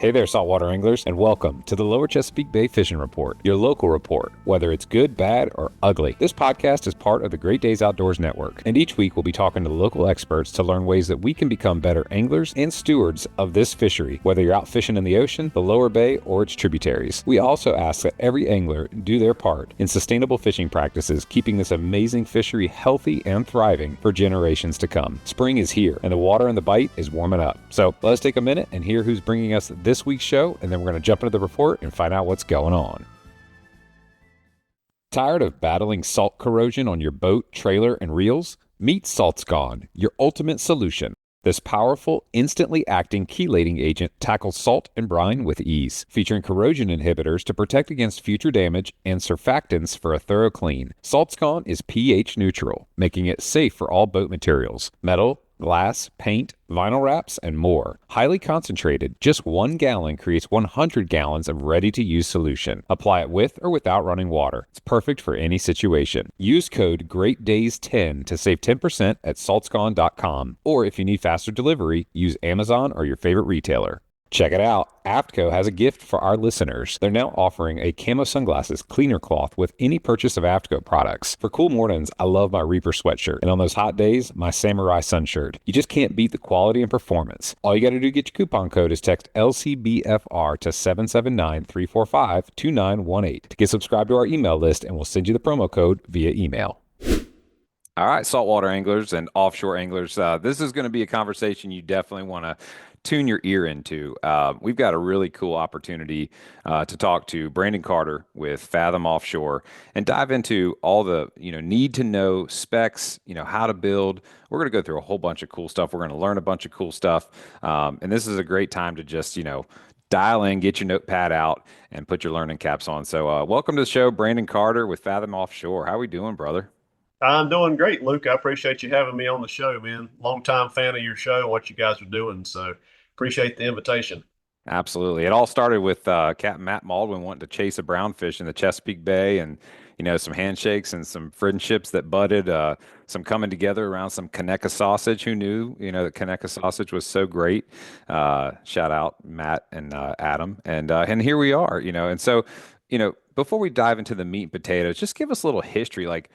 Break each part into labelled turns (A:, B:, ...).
A: Hey there, saltwater anglers, and welcome to the Lower Chesapeake Bay Fishing Report, your local report, whether it's good, bad, or ugly. This podcast is part of the Great Days Outdoors Network, and each week we'll be talking to local experts to learn ways that we can become better anglers and stewards of this fishery, whether you're out fishing in the ocean, the lower bay, or its tributaries. We also ask that every angler do their part in sustainable fishing practices, keeping this amazing fishery healthy and thriving for generations to come. Spring is here, and the water in the bite is warming up. So let's take a minute and hear who's bringing us this week's show, and then we're going to jump into the report and find out what's going on. Tired of battling salt corrosion on your boat, trailer, and reels? Meet Salt's Gone, your ultimate solution. This powerful, instantly acting chelating agent tackles salt and brine with ease, featuring corrosion inhibitors to protect against future damage and surfactants for a thorough clean. Salt's Gone is pH neutral, making it safe for all boat materials, metal, glass, paint, vinyl wraps, and more. Highly concentrated, just 1 gallon creates 100 gallons of ready-to-use solution. Apply it with or without running water. It's perfect for any situation. Use code GREATDAYS10 to save 10% at saltsgone.com. Or if you need faster delivery, use Amazon or your favorite retailer. Check it out. AFTCO has a gift for our listeners. They're now offering a camo sunglasses cleaner cloth with any purchase of AFTCO products. For cool mornings, I love my Reaper sweatshirt. And on those hot days, my Samurai sun shirt. You just can't beat the quality and performance. All you got to do to get your coupon code is text LCBFR to 779-345-2918 to get subscribed to our email list, and we'll send you the promo code via email. All right, saltwater anglers and offshore anglers, this is going to be a conversation you definitely want to tune your ear into. We've got a really cool opportunity to talk to Brandon Carter with Fathom Offshore and dive into all the need to know specs, how to build. We're going to go through a whole bunch of cool stuff. We're going to learn a bunch of cool stuff, and this is a great time to just dial in, get your notepad out, and put your learning caps on. So welcome to the show, Brandon Carter with Fathom Offshore. How are we doing, brother?
B: I'm doing great, Luke. I appreciate you having me on the show, man. Longtime fan of your show and what you guys are doing. So appreciate the invitation.
A: Absolutely. It all started with Captain Matt Maldwin wanting to chase a brownfish in the Chesapeake Bay, and some handshakes and some friendships that budded, some coming together around some Kaneka sausage. Who knew, that Kaneka sausage was so great? Shout out Matt and Adam, and here we are, And so, before we dive into the meat and potatoes, just give us a little history, like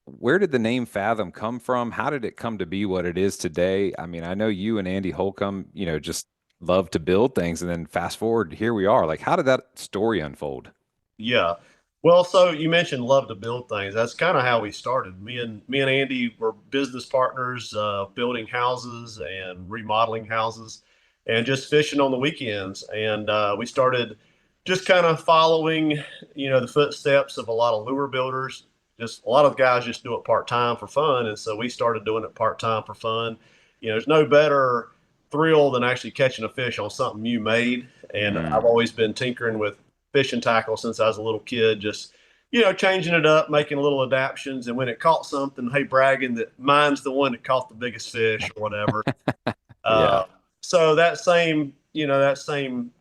A: where did the name Fathom come from? How did it come to be what it is today? I mean, I know you and Andy Holcomb, just love to build things, and then fast forward, here we are. Like, how did that story unfold?
B: Yeah. Well, so you mentioned love to build things. That's kind of how we started. Me and Andy were business partners, building houses and remodeling houses, and just fishing on the weekends. And we started just kind of following, the footsteps of a lot of lure builders. Just a lot of guys just do it part time for fun, and so we started doing it part time for fun. There's no better thrill than actually catching a fish on something you made. And I've always been tinkering with fishing tackle since I was a little kid, just changing it up, making little adaptations. And when it caught something, hey, bragging that mine's the one that caught the biggest fish or whatever.
A: Yeah.
B: So that same thing,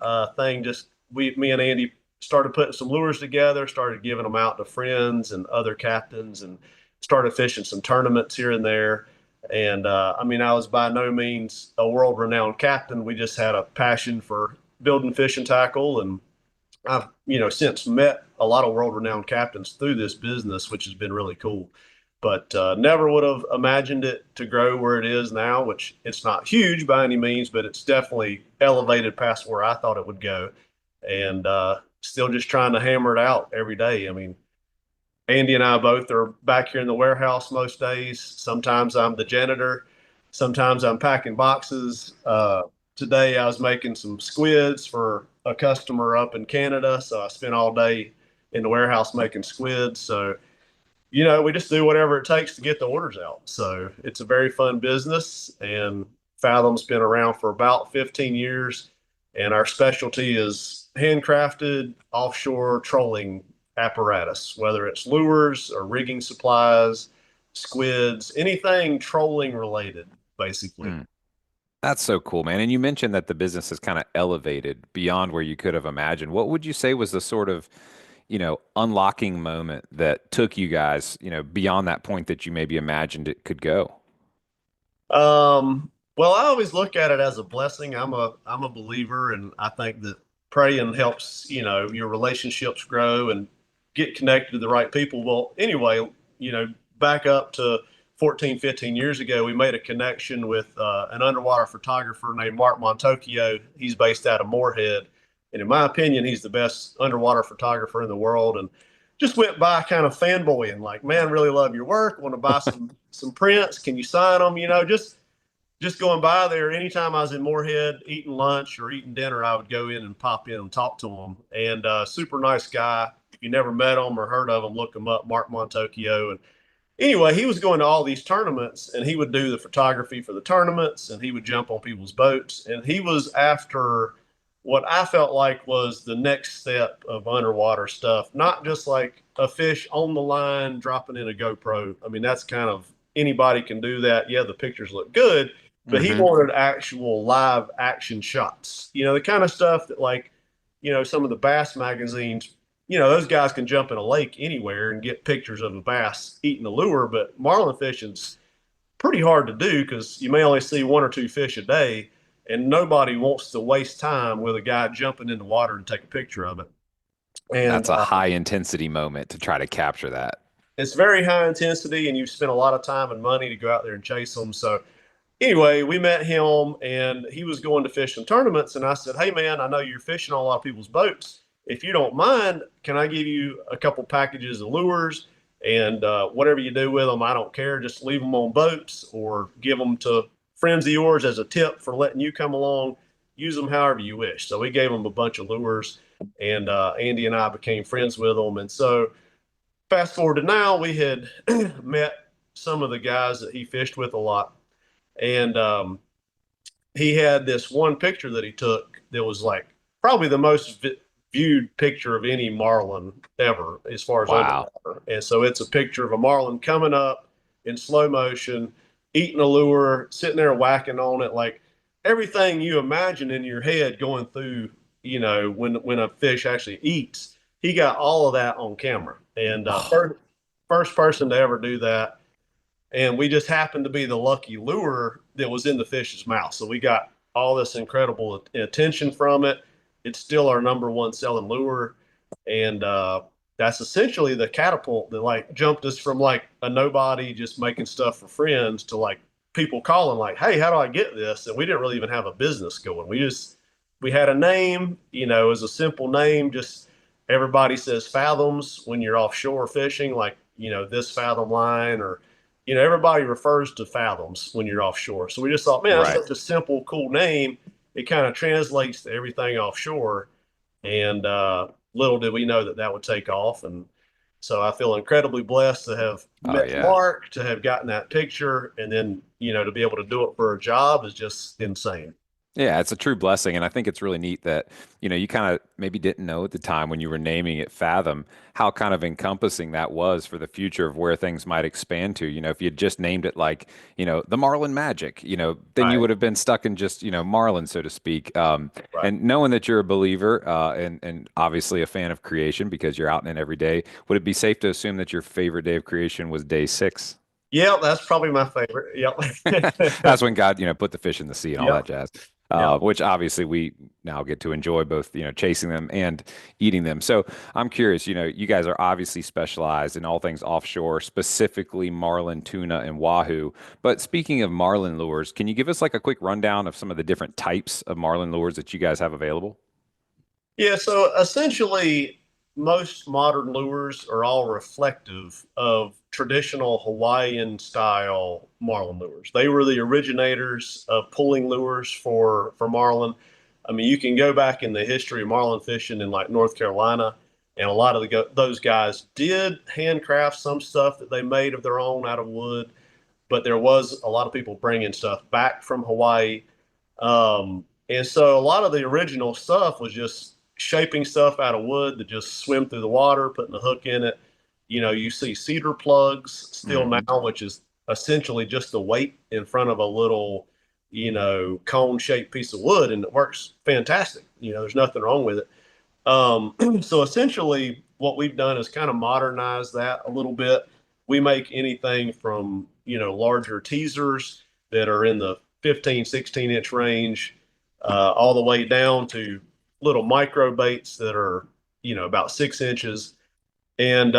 B: just me and Andy started putting some lures together, started giving them out to friends and other captains, and started fishing some tournaments here and there. And I was by no means a world-renowned captain. We just had a passion for building fishing tackle, and I've since met a lot of world-renowned captains through this business, which has been really cool. But never would have imagined it to grow where it is now, which it's not huge by any means, but it's definitely elevated past where I thought it would go. And still just trying to hammer it out every day. I mean, Andy and I both are back here in the warehouse most days. Sometimes I'm the janitor. Sometimes I'm packing boxes. Today I was making some squids for a customer up in Canada. So I spent all day in the warehouse making squids. So, we just do whatever it takes to get the orders out. So it's a very fun business. And Fathom's been around for about 15 years. And our specialty is handcrafted offshore trolling apparatus, whether it's lures or rigging supplies, squids, anything trolling related, basically.
A: That's so cool, man. And you mentioned that the business has kind of elevated beyond where you could have imagined. What would you say was the sort of, unlocking moment that took you guys, beyond that point that you maybe imagined it could go?
B: Well, I always look at it as a blessing. I'm a believer, and I think that praying helps, your relationships grow and get connected to the right people. Well, anyway, back up to 14, 15 years ago, we made a connection with an underwater photographer named Mark Montocchio. He's based out of Moorhead, and in my opinion, he's the best underwater photographer in the world. And just went by kind of fanboying, like, man, really love your work. Want to buy some prints? Can you sign them? Just going by there, anytime I was in Moorhead eating lunch or eating dinner, I would go in and pop in and talk to him. And super nice guy. If you never met him or heard of him, look him up, Mark Montocchio. And anyway, he was going to all these tournaments, and he would do the photography for the tournaments, and he would jump on people's boats. And he was after what I felt like was the next step of underwater stuff, not just like a fish on the line dropping in a GoPro. I mean, that's kind of anybody can do that. Yeah, the pictures look good, but he wanted actual live action shots. The kind of stuff that, like, some of the bass magazines, those guys can jump in a lake anywhere and get pictures of a bass eating the lure, but marlin fishing's pretty hard to do because you may only see one or two fish a day, and nobody wants to waste time with a guy jumping in the water and take a picture of it. And
A: That's a high intensity moment to try to capture that.
B: it's very high intensity, and you've spent a lot of time and money to go out there and chase them. So anyway, we met him, and he was going to fish some tournaments. And I said, "Hey, man, I know you're fishing on a lot of people's boats. If you don't mind, can I give you a couple packages of lures? And whatever you do with them, I don't care. Just leave them on boats or give them to friends of yours as a tip for letting you come along. Use them however you wish." So we gave him a bunch of lures, and Andy and I became friends with them. And so fast forward to now, we had met some of the guys that he fished with a lot. And he had this one picture that he took that was like probably the most viewed picture of any marlin ever as far as
A: Wow.
B: underwater. And so it's a picture of a marlin coming up in slow motion, eating a lure, sitting there whacking on it, like everything you imagine in your head going through, when a fish actually eats. He got all of that on camera. And first person to ever do that. And we just happened to be the lucky lure that was in the fish's mouth. So we got all this incredible attention from it. It's still our number one selling lure. And that's essentially the catapult that like jumped us from like a nobody just making stuff for friends to like people calling like, "Hey, how do I get this?" And we didn't really even have a business going. We had a name, it was a simple name. Just everybody says Fathoms when you're offshore fishing, like, this Fathom line, or everybody refers to Fathoms when you're offshore. So we just thought, man, that's
A: Right.
B: such a simple, cool name. It kind of translates to everything offshore. And little did we know that that would take off. And so I feel incredibly blessed to have
A: Oh
B: met
A: yeah.
B: Mark, to have gotten that picture, and then, to be able to do it for a job is just insane.
A: Yeah, it's a true blessing. And I think it's really neat that, you kind of maybe didn't know at the time when you were naming it Fathom how kind of encompassing that was for the future of where things might expand to. If you had just named it like, the Marlin Magic, then you
B: Right,
A: would have been stuck in just, Marlin, so to speak.
B: right.
A: And knowing that you're a believer and obviously a fan of creation because you're out in it every day, would it be safe to assume that your favorite day of creation was day 6?
B: Yeah, that's probably my favorite. Yep.
A: That's when God, put the fish in the sea and all that
B: Yep.
A: jazz.
B: Yep.
A: Which obviously we now get to enjoy both, chasing them and eating them. So I'm curious, you guys are obviously specialized in all things offshore, specifically marlin, tuna, and wahoo. But speaking of marlin lures, can you give us like a quick rundown of some of the different types of marlin lures that you guys have available?
B: Yeah, so essentially, most modern lures are all reflective of traditional Hawaiian style marlin lures. They were the originators of pulling lures for marlin. I mean, you can go back in the history of marlin fishing in like North Carolina, and a lot of those guys did handcraft some stuff that they made of their own out of wood, but there was a lot of people bringing stuff back from Hawaii. And so a lot of the original stuff was just shaping stuff out of wood that just swim through the water, putting a hook in it. You see cedar plugs still
A: Hmm.
B: now, which is essentially just the weight in front of a little, cone shaped piece of wood, and it works fantastic. There's nothing wrong with it. So essentially, what we've done is kind of modernize that a little bit. We make anything from, larger teasers that are in the 15, 16-inch range, all the way down to little micro baits that are, about 6 inches. And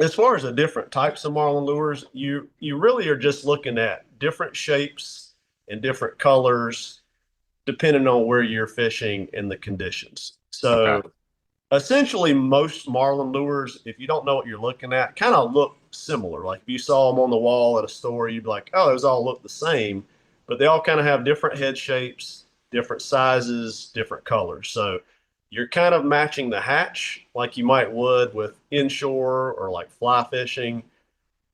B: as far as the different types of marlin lures, you really are just looking at different shapes and different colors depending on where you're fishing and the conditions.
A: Okay.
B: So essentially, most marlin lures, if you don't know what you're looking at, kind of look similar. Like if you saw them on the wall at a store, you'd be like, oh, those all look the same, but they all kind of have different head shapes, different sizes, different colors. So you're kind of matching the hatch like you might would with inshore or like fly fishing.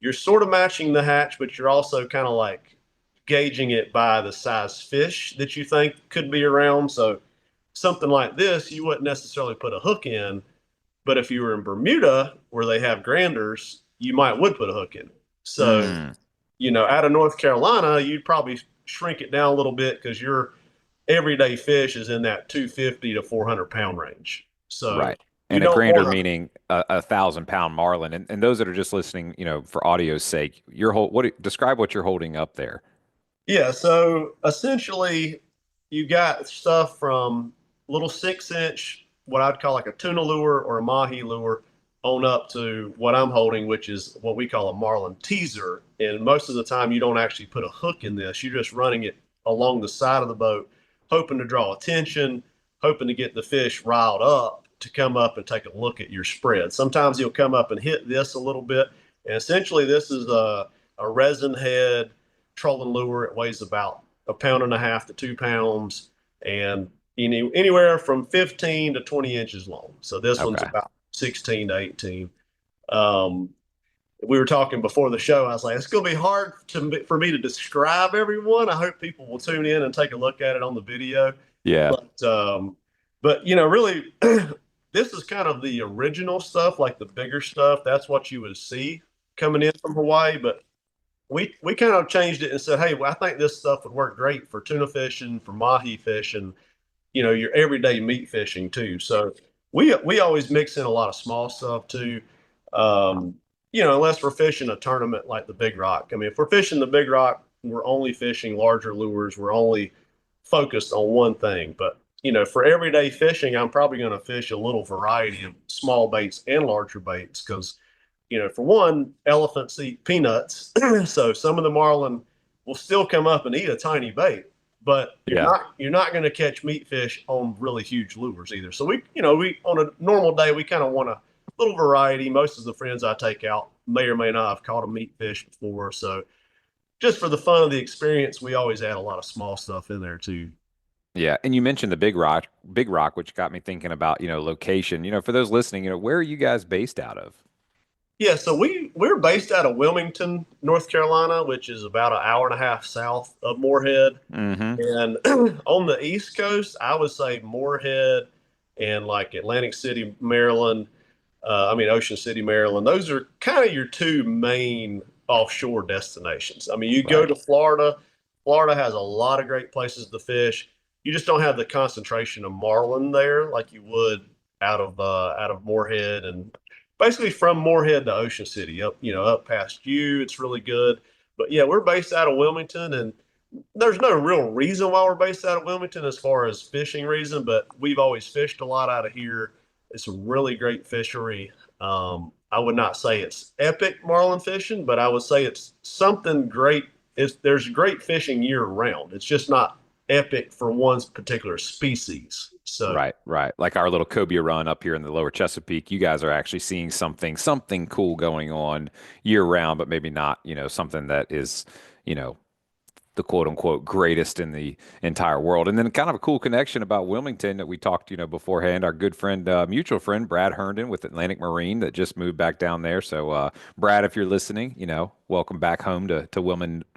B: You're sort of matching the hatch, but you're also kind of like gauging it by the size fish that you think could be around. So something like this, you wouldn't necessarily put a hook in, but if you were in Bermuda where they have granders, you might would put a hook in. So,
A: Mm,
B: out of North Carolina, you'd probably shrink it down a little bit because your everyday fish is in that 250 to 400 pound range. So
A: right.
B: you
A: And a
B: don't
A: grander
B: want to.
A: meaning a 1,000 pound marlin. And those that are just listening, for audio's sake, describe what you're holding up there.
B: Yeah, so essentially, you got stuff from little 6 inch, what I'd call like a tuna lure or a mahi lure, on up to what I'm holding, which is what we call a marlin teaser. And most of the time, you don't actually put a hook in this. You're just running it along the side of the boat, hoping to draw attention, hoping to get the fish riled up to come up and take a look at your spread. Sometimes he'll come up and hit this a little bit. And essentially, this is a resin head trolling lure. It weighs about a pound and a half to 2 pounds, and anywhere from 15 to 20 inches long. So this one's
A: Okay.
B: about 16 to 18. Um, we were talking before the show. I was like, it's going to be hard for me to describe everyone. I hope people will tune in and take a look at it on the video.
A: Yeah.
B: But really, this is kind of the original stuff, like the bigger stuff. That's what you would see coming in from Hawaii. But we kind of changed it and said, hey, well, I think this stuff would work great for tuna fishing, for mahi fishing, your everyday meat fishing too. So we always mix in a lot of small stuff too. Unless we're fishing a tournament like the Big Rock. I mean, if we're fishing the Big Rock, we're only fishing larger lures. We're only focused on one thing. But for everyday fishing, I'm probably going to fish a little variety of small baits and larger baits because for one, elephants eat peanuts. So some of the marlin will still come up and eat a tiny bait, but
A: Yeah.
B: you're not going to catch meat fish on really huge lures either. So we on a normal day, we kind of want a little variety. Most of the friends I take out may or may not have caught a meat fish before. So just for the fun of the experience, we always add a lot of small stuff in there too.
A: Yeah. And you mentioned the Big Rock, which got me thinking about, location. For those listening, where are you guys based out of?
B: Yeah, so we're based out of Wilmington, North Carolina, which is about an hour and a half south of Moorhead.
A: Mm-hmm.
B: And on the East Coast, I would say Moorhead and like Atlantic City, Maryland. Ocean City, Maryland. Those are kind of your two main offshore destinations. I mean, you go
A: Right.
B: to Florida. Florida has a lot of great places to fish. You just don't have the concentration of marlin there like you would out of Moorhead, and basically from Moorhead to Ocean City, up past you. It's really good. But yeah, we're based out of Wilmington, and there's no real reason why we're based out of Wilmington as far as fishing reason, but we've always fished a lot out of here. It's a really great fishery. I would not say it's epic marlin fishing, but I would say it's something great. There's great fishing year round. It's just not epic for one particular species. So
A: Right, right. Like our little cobia run up here in the lower Chesapeake, you guys are actually seeing something cool going on year round, but maybe not, something that is, you know, the quote unquote greatest in the entire world. And then kind of a cool connection about Wilmington that we talked, beforehand. Our good friend, mutual friend, Brad Herndon with Atlantic Marine that just moved back down there. So, Brad, if you're listening, welcome back home to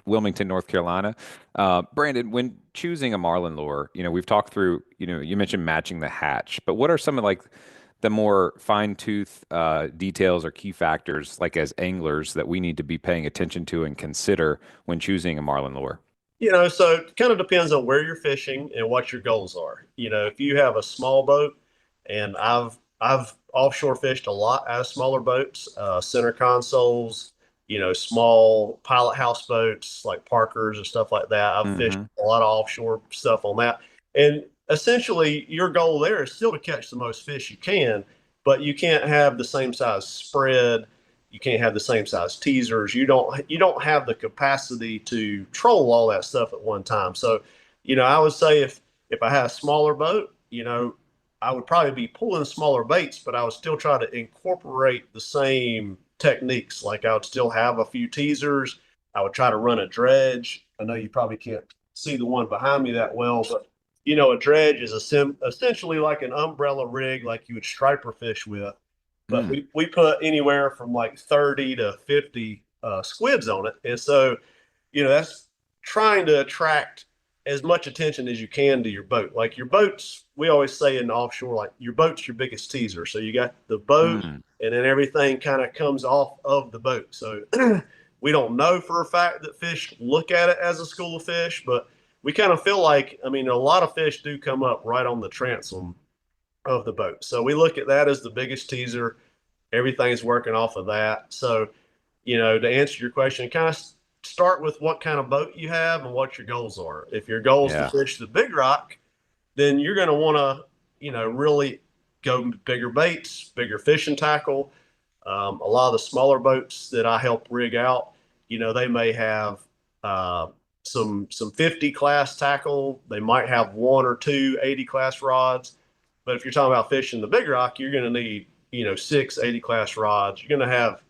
A: Wilmington, North Carolina. Brandon, when choosing a marlin lure, we've talked through, you mentioned matching the hatch, but what are some of like the more fine-tooth details or key factors, like as anglers, that we need to be paying attention to and consider when choosing a marlin lure?
B: So it kind of depends on where you're fishing and what your goals are. If you have a small boat, and I've offshore fished a lot out of smaller boats, center consoles, small pilot houseboats like Parkers and stuff like that. I've fished
A: Mm-hmm.
B: a lot of offshore stuff on that. And essentially, your goal there is still to catch the most fish you can, but you can't have the same size spread. You can't have the same size teasers. You don't have the capacity to troll all that stuff at one time. So, I would say if I had a smaller boat, I would probably be pulling smaller baits, but I would still try to incorporate the same techniques. Like I would still have a few teasers. I would try to run a dredge. I know you probably can't see the one behind me that well, but a dredge is essentially like an umbrella rig, like you would striper fish with. But
A: Mm.
B: we put anywhere from like 30 to 50 squids on it. And so, that's trying to attract as much attention as you can to your boat. Like your boats, we always say in the offshore, like your boat's your biggest teaser. So you got the boat
A: Mm.
B: and then everything kind of comes off of the boat. So we don't know for a fact that fish look at it as a school of fish, but we kind of feel like, I mean, a lot of fish do come up right on the transom of the boat. So we look at that as the biggest teaser. Everything's working off of that. So, to answer your question, kind of start with what kind of boat you have and what your goals are. If your goal is to
A: Yeah.
B: fish the big rock, then you're going to want to, really go bigger baits, bigger fishing tackle. A lot of the smaller boats that I help rig out, they may have uh, some 50 class tackle. They might have one or two 80 class rods. But if you're talking about fishing the big rock, you're going to need, six 80 class rods. You're going to have,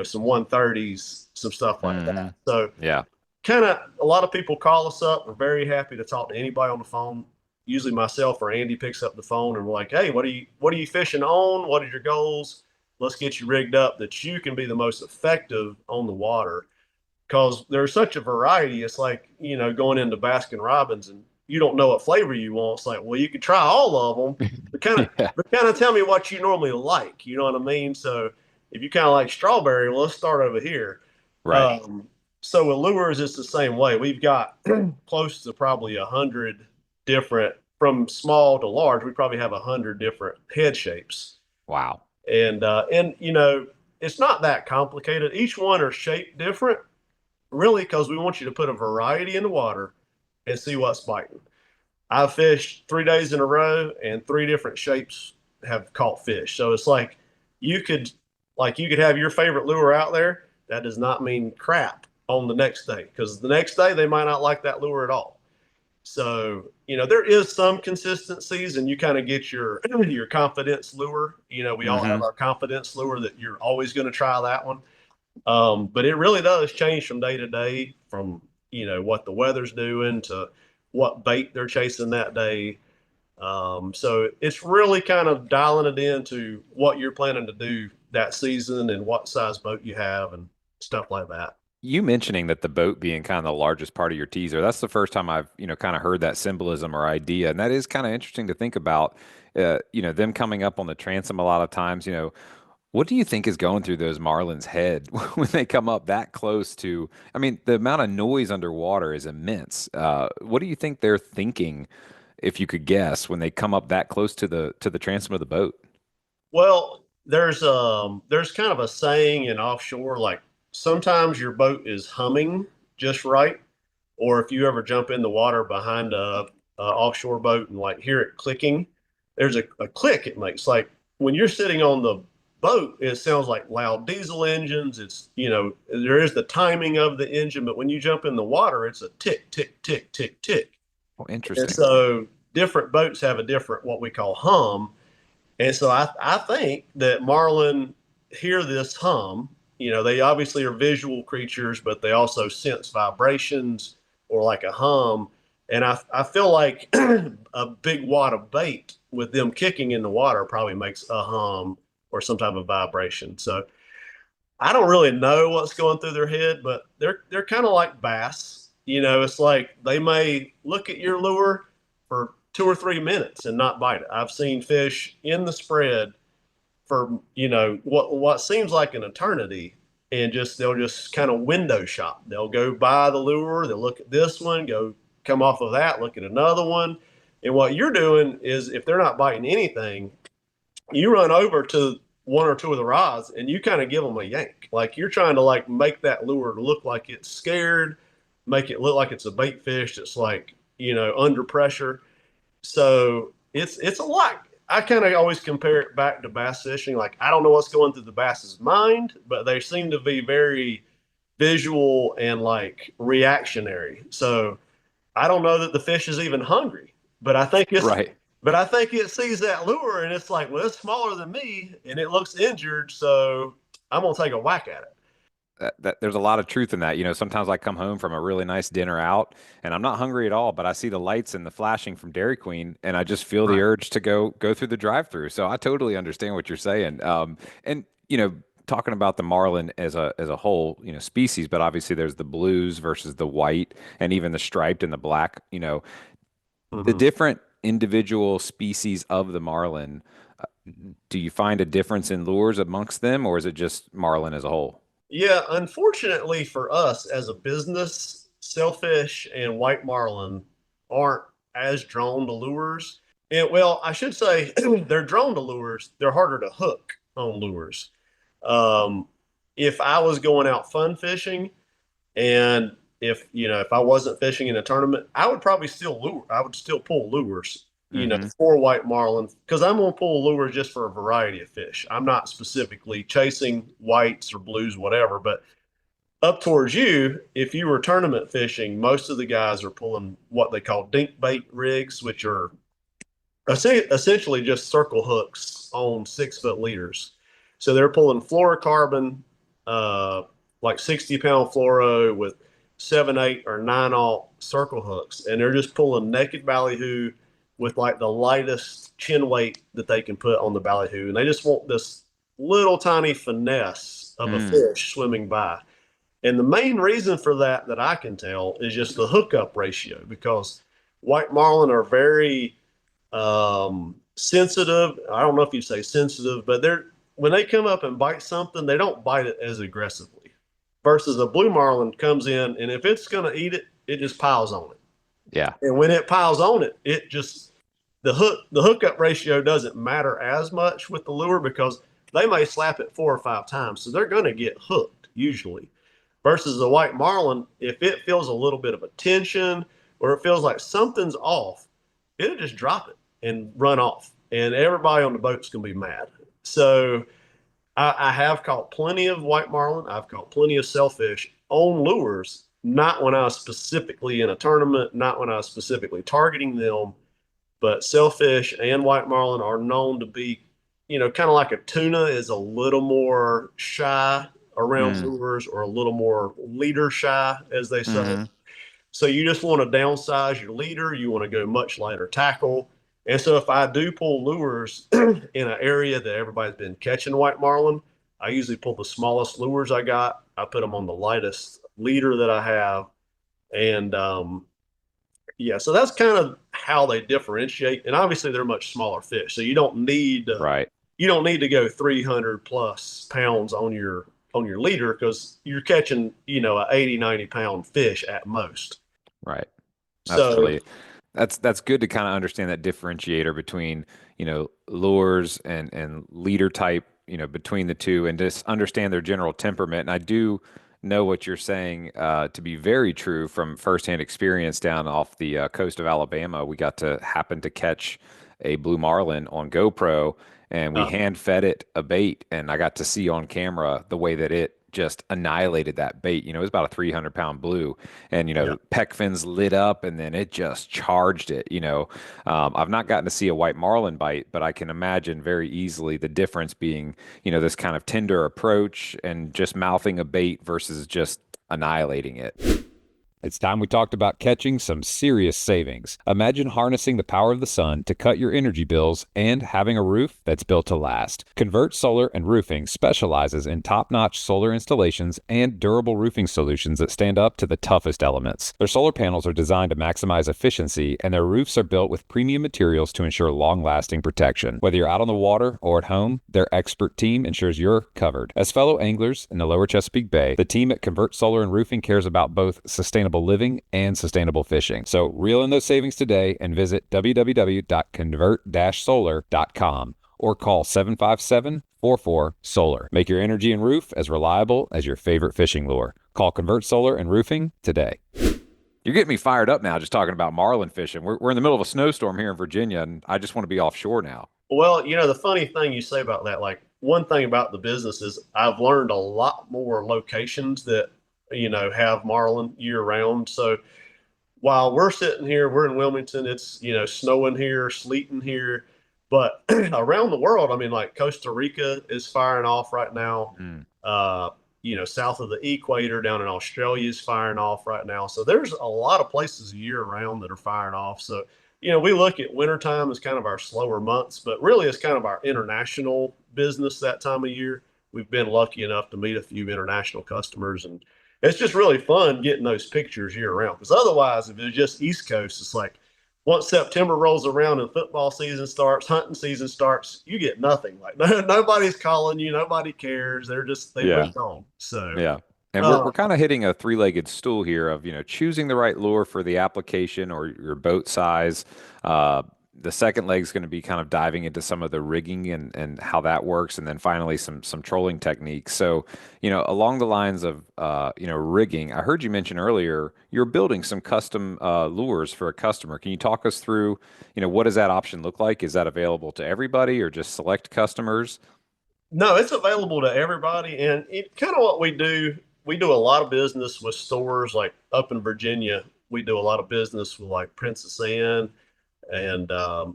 B: some 130s, some stuff like
A: Mm-hmm.
B: that. So
A: Yeah.
B: kind of a lot of people call us up. We're very happy to talk to anybody on the phone. Usually myself or Andy picks up the phone and we're like, hey, what are you fishing on? What are your goals? Let's get you rigged up that you can be the most effective on the water. Because there's such a variety. It's like, going into Baskin Robbins and you don't know what flavor you want. It's like, well, you could try all of them, but kind of
A: Yeah.
B: but kind of tell me what you normally like. You know what I mean? So if you kind of like strawberry, well, let's start over here.
A: Right.
B: Um, so with lures, it's the same way. We've got close to probably 100 different, from small to large. We probably have 100 different head shapes,
A: Wow.
B: and it's not that complicated. Each one are shaped different, really, because we want you to put a variety in the water and see what's biting. I've fished 3 days in a row, and three different shapes have caught fish. So it's like you could you could have your favorite lure out there. That does not mean crap on the next day, because the next day they might not like that lure at all. So, there is some consistencies, and you kind of get your your confidence lure. We all
A: Mm-hmm.
B: have our confidence lure that you're always going to try that one. But it really does change from day to day, from what the weather's doing to what bait they're chasing that day. So it's really kind of dialing it into what you're planning to do that season and what size boat you have and stuff like that.
A: You mentioning that the boat being kind of the largest part of your teaser, that's the first time I've, kind of heard that symbolism or idea. And that is kind of interesting to think about, them coming up on the transom a lot of times, what do you think is going through those Marlins' head when they come up that close to, I mean, the amount of noise underwater is immense. What do you think they're thinking, if you could guess, when they come up that close to the transom of the boat?
B: Well, there's kind of a saying in offshore, like sometimes your boat is humming just right, or if you ever jump in the water behind a offshore boat and like hear it clicking, there's a click it makes. Like when you're sitting on the boat, it sounds like loud diesel engines. It's there is the timing of the engine, but when you jump in the water, it's a tick, tick, tick, tick, tick.
A: Oh,
B: And
A: interesting.
B: so different boats have a different what we call hum. And so I think that Marlin hear this hum. They obviously are visual creatures, but they also sense vibrations or like a hum. And I feel like a big wad of bait with them kicking in the water probably makes a hum or some type of vibration. So I don't really know what's going through their head, but they're kind of like bass. It's like they may look at your lure for 2 or 3 minutes and not bite it. I've seen fish in the spread for what seems like an eternity, and they'll just kind of window shop. They'll go by the lure, they'll look at this one, go come off of that, look at another one. And what you're doing is, if they're not biting anything, you run over to one or two of the rods and you kind of give them a yank. Like you're trying to like make that lure look like it's scared, make it look like it's a bait fish that's like, under pressure. So it's a lot. I kind of always compare it back to bass fishing. Like I don't know what's going through the bass's mind, but they seem to be very visual and like reactionary. So I don't know that the fish is even hungry, but I think it's
A: Right.
B: but I think it sees that lure and it's like, well, it's smaller than me and it looks injured, so I'm gonna take a whack at it.
A: There's a lot of truth in that. Sometimes I come home from a really nice dinner out and I'm not hungry at all, but I see the lights and the flashing from Dairy Queen and I just feel the
B: Right.
A: urge to go through the drive-through. So I totally understand what you're saying. And talking about the marlin as a whole, species, but obviously there's the blues versus the white and even the striped and the black, the
B: Mm-hmm.
A: different individual species of the marlin. Do you find a difference in lures amongst them, or is it just marlin as a whole?
B: Yeah, unfortunately for us as a business, sailfish and white marlin aren't as drawn to lures. And well, I should say they're drawn to lures. They're harder to hook on lures. Um, if I was going out fun fishing and if I wasn't fishing in a tournament, I would probably still lure. I would still pull lures,
A: Hmm.
B: for white marlin because I'm gonna pull lures just for a variety of fish. I'm not specifically chasing whites or blues, whatever. But up towards you, if you were tournament fishing, most of the guys are pulling what they call dink bait rigs, which are essentially just circle hooks on 6 foot leaders. So they're pulling fluorocarbon, uh, like 60-pound fluoro with 7, 8, or 9 aught circle hooks, and they're just pulling naked ballyhoo with like the lightest chin weight that they can put on the ballyhoo, and they just want this little tiny finesse of a
A: Mm,
B: fish swimming by. And the main reason for that I can tell is just the hookup ratio because white marlin are very sensitive. I don't know if you say sensitive, but they're when they come up and bite something, they don't bite it as aggressively. Versus a blue marlin comes in, and if it's going to eat it, it just piles on it.
A: yeah.
B: And when it piles on it, it just the hookup ratio doesn't matter as much with the lure because they may slap it 4 or 5 times, so they're going to get hooked usually. Versus the white marlin, if it feels a little bit of a tension or it feels like something's off, it'll just drop it and run off, and everybody on the boat's gonna be mad. So I have caught plenty of white marlin. I've caught plenty of sailfish on lures, not when I was specifically in a tournament, not when I was specifically targeting them, but sailfish and white marlin are known to be, kind of like a tuna is a little more shy around
A: Mm,
B: lures or a little more leader shy, as they say.
A: hmm.
B: So you just want to downsize your leader. You want to go much lighter tackle. And so if I do pull lures in an area that everybody's been catching white marlin, I usually pull the smallest lures I got. I put them on the lightest leader that I have. And yeah, so that's kind of how they differentiate. And obviously they're much smaller fish. So
A: Right.
B: you don't need to go 300 plus pounds on your leader because you're catching, a 80, 90 pound fish at most.
A: Right. That's
B: So
A: really that's good to kind of understand that differentiator between, lures and leader type, between the two and just understand their general temperament. And I do know what you're saying to be very true from firsthand experience down off the coast of Alabama. We got to happen to catch a blue marlin on GoPro and we
B: uh,
A: hand fed it a bait and I got to see on camera the way that it just annihilated that bait. It was about a 300-pound blue and,
B: yeah.
A: pec fins lit up and then it just charged it. I've not gotten to see a white marlin bite, but I can imagine very easily the difference being, this kind of tender approach and just mouthing a bait versus just annihilating it. It's time we talked about catching some serious savings. Imagine harnessing the power of the sun to cut your energy bills and having a roof that's built to last. Convert Solar and Roofing specializes in top-notch solar installations and durable roofing solutions that stand up to the toughest elements. Their solar panels are designed to maximize efficiency, and their roofs are built with premium materials to ensure long-lasting protection. Whether you're out on the water or at home, their expert team ensures you're covered. As fellow anglers in the Lower Chesapeake Bay, the team at Convert Solar and Roofing cares about both sustainable living and sustainable fishing. So reel in those savings today and visit www.convert-solar.com or call 757 888-888-4444 Solar. Make your energy and roof as reliable as your favorite fishing lure. Call Convert Solar and Roofing today. You're getting me fired up now just talking about marlin fishing. We're in the middle of a snowstorm here in Virginia, and I just want to be offshore now.
B: Well, the funny thing you say about that, like one thing about the business is I've learned a lot more locations that, have marlin year round. So while we're sitting here, we're in Wilmington, it's, snowing here, sleeting here. But around the world, I mean, like Costa Rica is firing off right now.
A: Mm.
B: South of the equator down in Australia is firing off right now. So there's a lot of places year round that are firing off. So, we look at wintertime as kind of our slower months, but really it's kind of our international business that time of year. We've been lucky enough to meet a few international customers, and it's just really fun getting those pictures year round. Because otherwise, if it's just East Coast, it's like once September rolls around and football season starts, hunting season starts, you get nothing. Like nobody's calling you, nobody cares. They moved on. So
A: Yeah. And we're kind of hitting a three-legged stool here of, choosing the right lure for the application or your boat size. The second leg is going to be kind of diving into some of the rigging and how that works, and then finally some trolling techniques. So, along the lines of rigging, I heard you mention earlier you're building some custom lures for a customer. Can you talk us through, what does that option look like? Is that available to everybody or just select customers?
B: no, it's available to everybody, and it kind of what we do. We do a lot of business with stores like up in Virginia. We do a lot of business with like Princess Anne and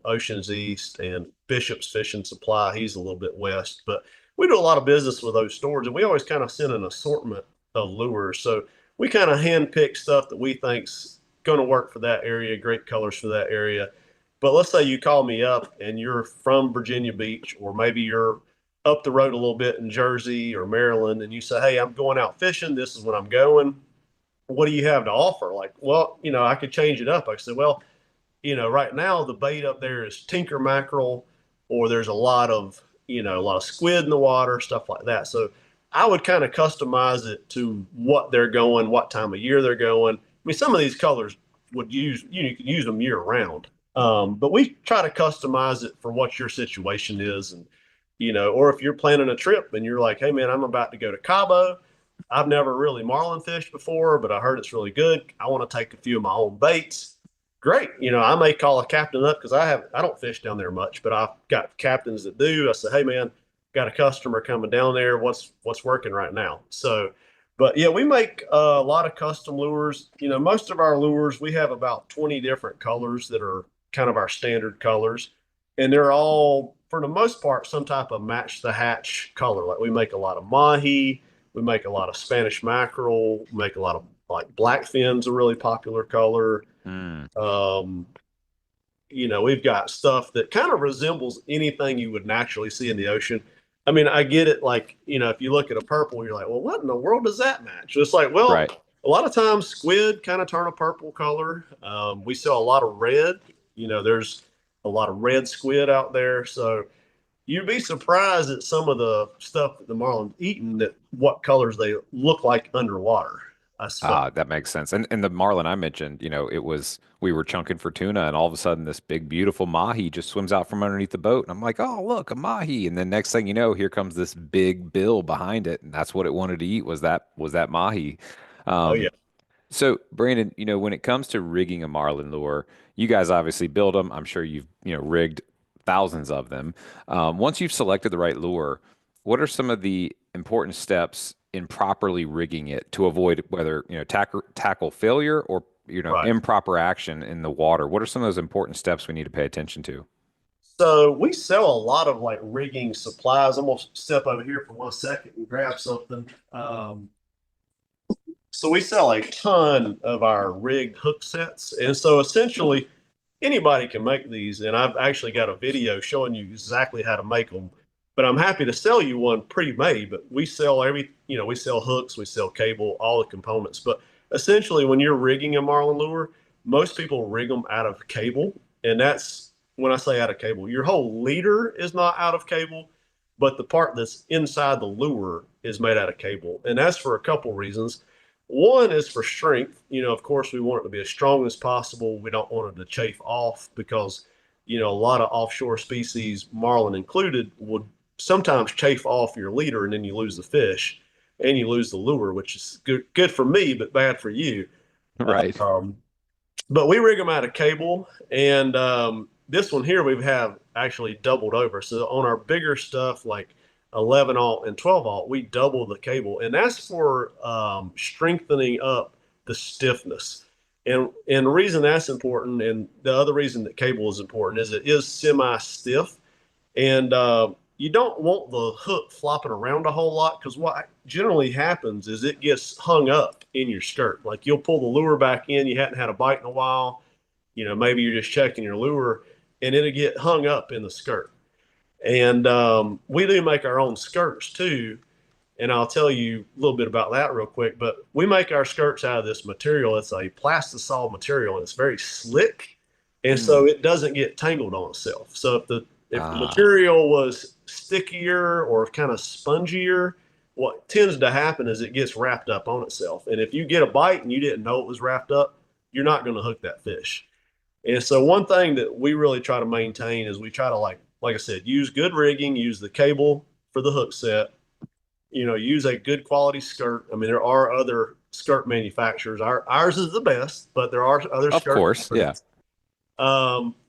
B: Ocean's East and Bishop's Fishing Supply. He's a little bit west, but we do a lot of business with those stores, and we always kind of send an assortment of lures. So we kind of handpick stuff that we think's going to work for that area, great colors for that area. But let's say you call me up and you're from Virginia Beach, or maybe you're up the road a little bit in Jersey or Maryland, and you say, "Hey, I'm going out fishing. This is when I'm going. What do you have to offer?" Like, well, I could change it up. I said, well, right now the bait up there is tinker mackerel, or there's a lot of squid in the water, stuff like that. So I would kind of customize it to what they're going, what time of year they're going. I mean, some of these colors you can use them year round. But we try to customize it for what your situation is. And, or if you're planning a trip and you're like, "Hey man, I'm about to go to Cabo. I've never really marlin fished before, but I heard it's really good. I want to take a few of my own baits." Great. I may call a captain up because I don't fish down there much, but I've got captains that do. I say, "Hey man, got a customer coming down there. What's working right now?" So, but yeah, we make a lot of custom lures. Most of our lures, we have about 20 different colors that are kind of our standard colors, and they're all, for the most part, some type of match the hatch color. Like we make a lot of mahi, we make a lot of Spanish mackerel, we make a lot of like blackfin's a really popular color.
A: Mm.
B: We've got stuff that kind of resembles anything you would naturally see in the ocean. I mean, I get it. Like, if you look at a purple, you're like, well, what in the world does that match? It's like, well,
A: Right.
B: a lot of times squid kind of turn a purple color. We sell a lot of red. There's a lot of red squid out there. So you'd be surprised at some of the stuff that the marlin's eating, that what colors they look like underwater. That's fun.
A: That makes sense. And the marlin I mentioned, we were chunking for tuna, and all of a sudden this big beautiful mahi just swims out from underneath the boat, and I'm like, "Oh, look, a mahi!" And then next thing you know, here comes this big bill behind it, and that's what it wanted to eat, was that mahi.
B: Oh yeah.
A: Um, so Brandon, when it comes to rigging a marlin lure, you guys obviously build them. I'm sure you've rigged thousands of them. Once you've selected the right lure, what are some of the important steps in properly rigging it to avoid whether tackle failure or
B: Right.
A: improper action in the water? What are some of those important steps we need to pay attention to?
B: So we sell a lot of like rigging supplies. I'm gonna step over here for 1 second and grab something. So we sell a ton of our rigged hook sets, and so essentially anybody can make these. And I've actually got a video showing you exactly how to make them. But I'm happy to sell you one pre-made. But we sell we sell hooks, we sell cable, all the components. But essentially, when you're rigging a marlin lure, most people rig them out of cable, and that's when I say out of cable, your whole leader is not out of cable, but the part that's inside the lure is made out of cable. And that's for a couple reasons. One is for strength. Of course, we want it to be as strong as possible. We don't want it to chafe off because, a lot of offshore species, marlin included, would sometimes chafe off your leader, and then you lose the fish and you lose the lure, which is good for me, but bad for you.
A: Right.
B: Um, but we rig them out of cable, and this one here we have actually doubled over. So on our bigger stuff like 11 aught and 12 aught, we double the cable, and that's for strengthening up the stiffness. And the reason that's important, and the other reason that cable is important, is it is semi stiff, and you don't want the hook flopping around a whole lot, because what generally happens is it gets hung up in your skirt. Like you'll pull the lure back in, you hadn't had a bite in a while, maybe you're just checking your lure, and it'll get hung up in the skirt. And we do make our own skirts too, and I'll tell you a little bit about that real quick. But we make our skirts out of this material. It's a plastisol material, and it's very slick, and so it doesn't get tangled on itself. So if the material was stickier or kind of spongier, what tends to happen is it gets wrapped up on itself. And if you get a bite and you didn't know it was wrapped up, you're not going to hook that fish. And so one thing that we really try to maintain is we try to, like I said, use good rigging, use the cable for the hook set, use a good quality skirt. I mean, there are other skirt manufacturers. Ours is the best, but there are other
A: Of
B: skirt
A: course, yeah.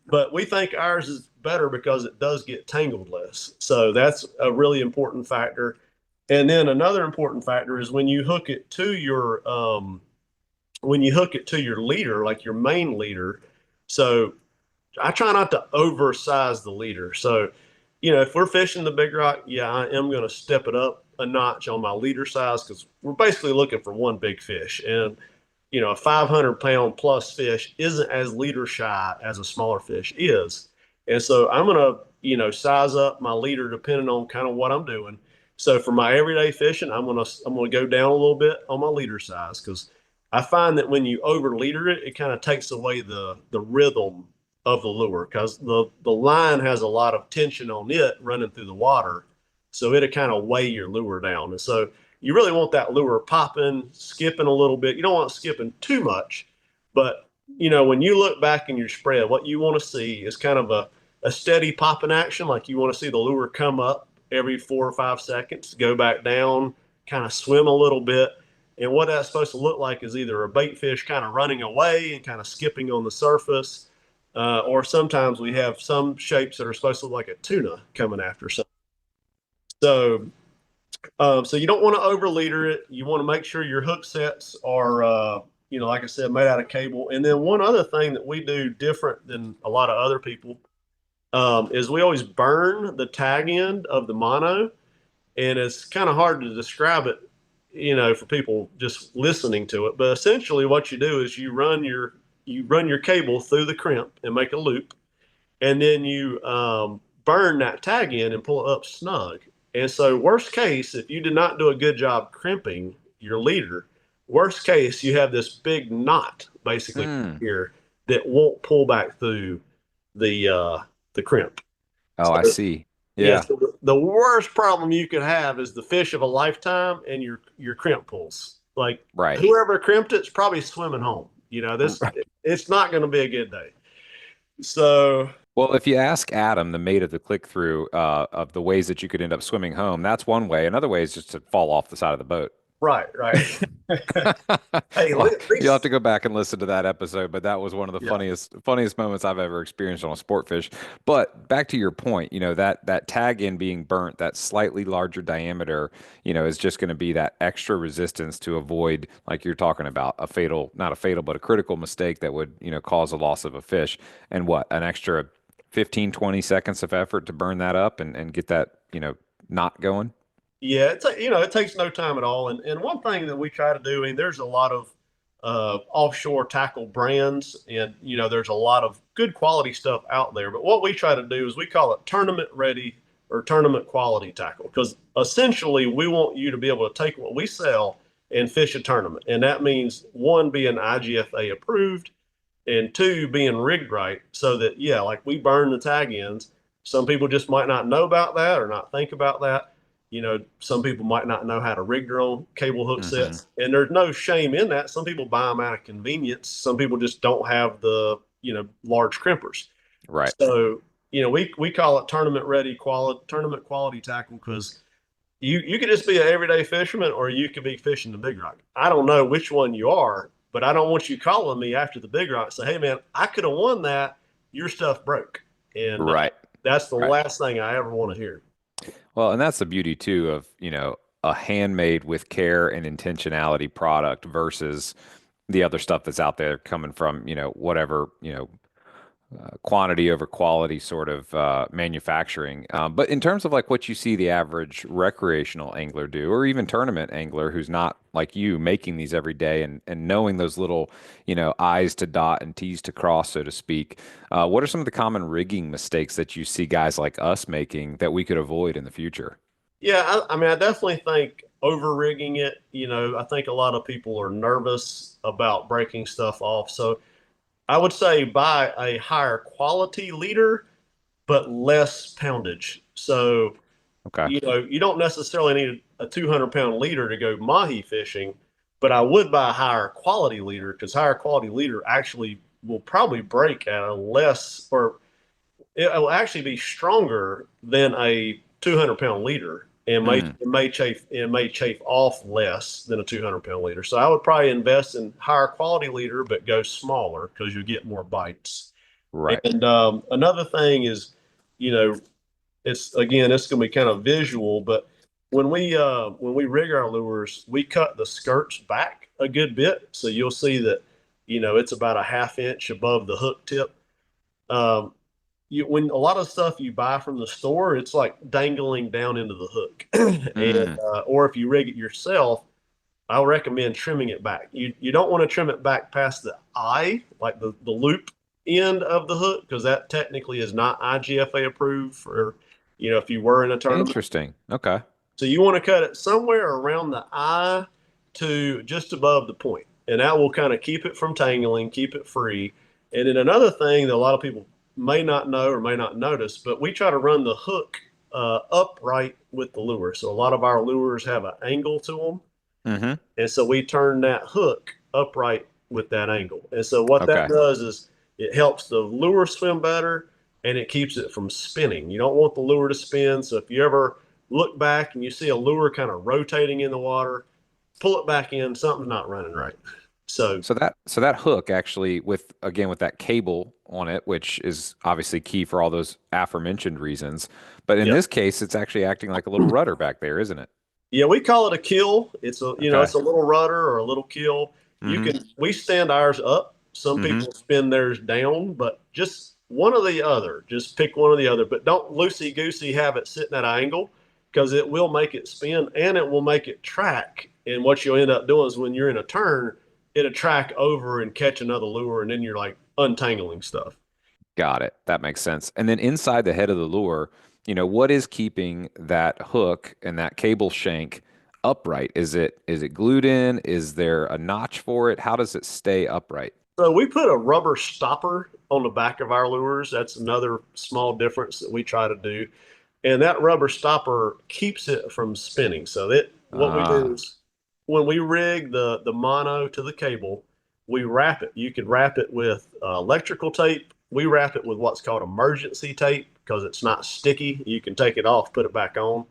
B: But we think ours is better because it does get tangled less. So that's a really important factor. And then another important factor is when you hook it to your leader, like your main leader. So I try not to oversize the leader. So, if we're fishing the big rock, yeah, I am going to step it up a notch on my leader size, because we're basically looking for one big fish. And, a 500-pound plus fish isn't as leader shy as a smaller fish is. And so I'm going to, size up my leader depending on kind of what I'm doing. So for my everyday fishing, I'm going to go down a little bit on my leader size, because I find that when you over leader it, it kind of takes away the rhythm of the lure, because the line has a lot of tension on it running through the water. So it'll kind of weigh your lure down. And so you really want that lure popping, skipping a little bit. You don't want it skipping too much, but when you look back in your spread, what you want to see is kind of a steady popping action. Like you want to see the lure come up every 4 or 5 seconds, go back down, kind of swim a little bit. And what that's supposed to look like is either a bait fish kind of running away and kind of skipping on the surface, or sometimes we have some shapes that are supposed to look like a tuna coming after something. So you don't want to over leader it. You want to make sure your hook sets are, like I said, made out of cable. And then one other thing that we do different than a lot of other people is we always burn the tag end of the mono. And it's kind of hard to describe it, for people just listening to it. But essentially what you do is you run your cable through the crimp and make a loop. And then you burn that tag end and pull it up snug. And so worst case, if you did not do a good job crimping your leader, worst case, you have this big knot basically here that won't pull back through the crimp.
A: Oh, I see. Yeah.
B: So the worst problem you could have is the fish of a lifetime and your crimp pulls. Like
A: Right.
B: whoever crimped it's probably swimming home. It's not going to be a good day. So,
A: Well, if you ask Adam, the mate of the click-through, of the ways that you could end up swimming home, that's one way. Another way is just to fall off the side of the boat.
B: right. Hey,
A: Well, you'll have to go back and listen to that episode, but that was one of the
B: yeah.
A: funniest moments I've ever experienced on a sport fish. But back to your point, that tag end being burnt, that slightly larger diameter, is just going to be that extra resistance to avoid, like you're talking about, not a fatal, but a critical mistake that would, cause a loss of a fish. And an extra 15, 20 seconds of effort to burn that up and get that, knot going.
B: Yeah, it takes no time at all. And one thing that we try to do, I mean, there's a lot of offshore tackle brands, and there's a lot of good quality stuff out there. But what we try to do is we call it tournament ready or tournament quality tackle, because essentially we want you to be able to take what we sell and fish a tournament, and that means one, being IGFA approved, and two, being rigged right, so that like we burn the tag ends. Some people just might not know about that or not think about that. Some people might not know how to rig their own cable hook sets, and there's no shame in that. Some people buy them out of convenience. Some people just don't have the, large crimpers.
A: Right.
B: So, we call it tournament quality tackle because you could just be an everyday fisherman or you could be fishing the big rock. I don't know which one you are, but I don't want you calling me after the big rock and say, hey man, I could have won that. Your stuff broke. And
A: Right.
B: that's the
A: Right.
B: last thing I ever want to hear.
A: Well, and that's the beauty too of, a handmade with care and intentionality product versus the other stuff that's out there coming from, whatever, quantity over quality sort of manufacturing. But in terms of like what you see the average recreational angler do, or even tournament angler who's not like you making these every day and knowing those little, I's to dot and T's to cross, so to speak, what are some of the common rigging mistakes that you see guys like us making that we could avoid in the future?
B: Yeah, I mean, I definitely think over rigging it, I think a lot of people are nervous about breaking stuff off. So I would say buy a higher quality leader, but less poundage. So,
A: Okay.
B: you don't necessarily need a 200-pound leader to go mahi fishing, but I would buy a higher quality leader because higher quality leader actually will probably break at a less, or it will actually be stronger than a 200-pound leader and
A: Mm,
B: may chafe off less than a 200-pound leader. So I would probably invest in higher quality leader, but go smaller because you get more bites.
A: right.
B: And another thing is, you know, it's going to be kind of visual, but when we rig our lures, we cut the skirts back a good bit, so you'll see that it's about a half inch above the hook tip. Um, when a lot of stuff you buy from the store, it's like dangling down into the hook, and
A: Mm,
B: or if you rig it yourself, I'll recommend trimming it back. You don't want to trim it back past the eye, like the loop end of the hook, because that technically is not IGFA approved for, if you were in a tournament.
A: interesting. Okay.
B: So you want to cut it somewhere around the eye to just above the point, and that will kind of keep it from tangling, keep it free. And then another thing that a lot of people may not know or may not notice, but we try to run the hook upright with the lure. So a lot of our lures have an angle to them,
A: Hmm.
B: and so we turn that hook upright with that angle. And so what that
A: Okay.
B: does is it helps the lure swim better and it keeps it from spinning. You don't want the lure to spin. So if you ever look back and you see a lure kind of rotating in the water, pull it back in, something's not running right. So
A: So that hook actually with that cable on it, which is obviously key for all those aforementioned reasons. But in
B: yeah.
A: this case, it's actually acting like a little rudder back there, isn't it?
B: Yeah, we call it a kill.
A: Okay.
B: It's a little rudder or a little kill.
A: Mm-hmm.
B: We stand ours up. Some
A: Mm-hmm.
B: people spin theirs down, but just one or the other. Just pick one or the other, but don't loosey goosey have it sitting at an angle because it will make it spin and it will make it track. And what you'll end up doing is when you're in a turn, it'll track over and catch another lure, and then you're like untangling stuff.
A: Got it. That makes sense. And then inside the head of the lure, what is keeping that hook and that cable shank upright? Is it glued in? Is there a notch for it? How does it stay upright?
B: So we put a rubber stopper on the back of our lures. That's another small difference that we try to do. And that rubber stopper keeps it from spinning. So that what we do
A: Ah,
B: is when we rig the mono to the cable, we wrap it. You could wrap it with electrical tape. We wrap it with what's called emergency tape because it's not sticky. You can take it off, put it back on.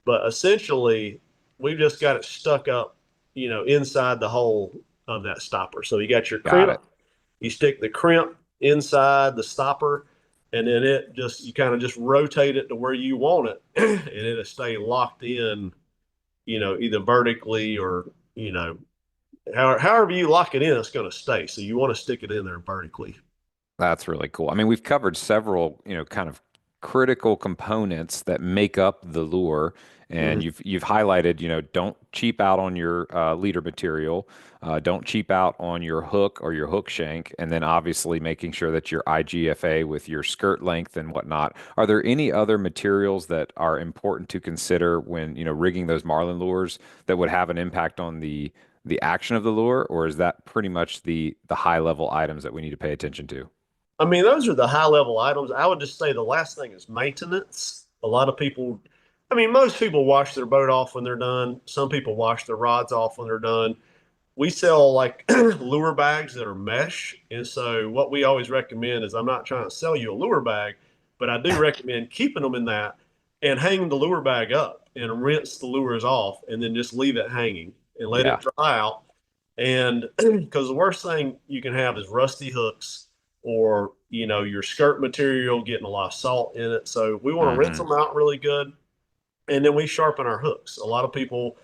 B: But essentially, we've just got it stuck up, inside the hole of that stopper. So you got your
A: got
B: crimp,
A: it.
B: you stick the crimp inside the stopper, and then you kind of just rotate it to where you want it, and it'll stay locked in, either vertically or, however you lock it in, it's going to stay. So you want to stick it in there vertically.
A: That's really cool. I mean, we've covered several, kind of critical components that make up the lure, and
B: Mhm.
A: you've highlighted, don't cheap out on your leader material, don't cheap out on your hook or your hook shank, and then obviously making sure that your IGFA with your skirt length and whatnot. Are there any other materials that are important to consider when, rigging those marlin lures that would have an impact on the action of the lure, or is that pretty much the high level items that we need to pay attention to?
B: I mean, those are the high level items. I would just say the last thing is maintenance. A lot of people, I mean, most people wash their boat off when they're done. Some people wash their rods off when they're done. We sell like lure bags that are mesh. And so what we always recommend is I'm not trying to sell you a lure bag. but I do recommend keeping them in that and hang the lure bag up and rinse the lures off and then just leave it hanging and let
A: Yeah.
B: it dry out. And because the worst thing you can have is rusty hooks or, your skirt material getting a lot of salt in it. So we want to rinse
A: Hmm.
B: them out really good. And then we sharpen our hooks. A lot of people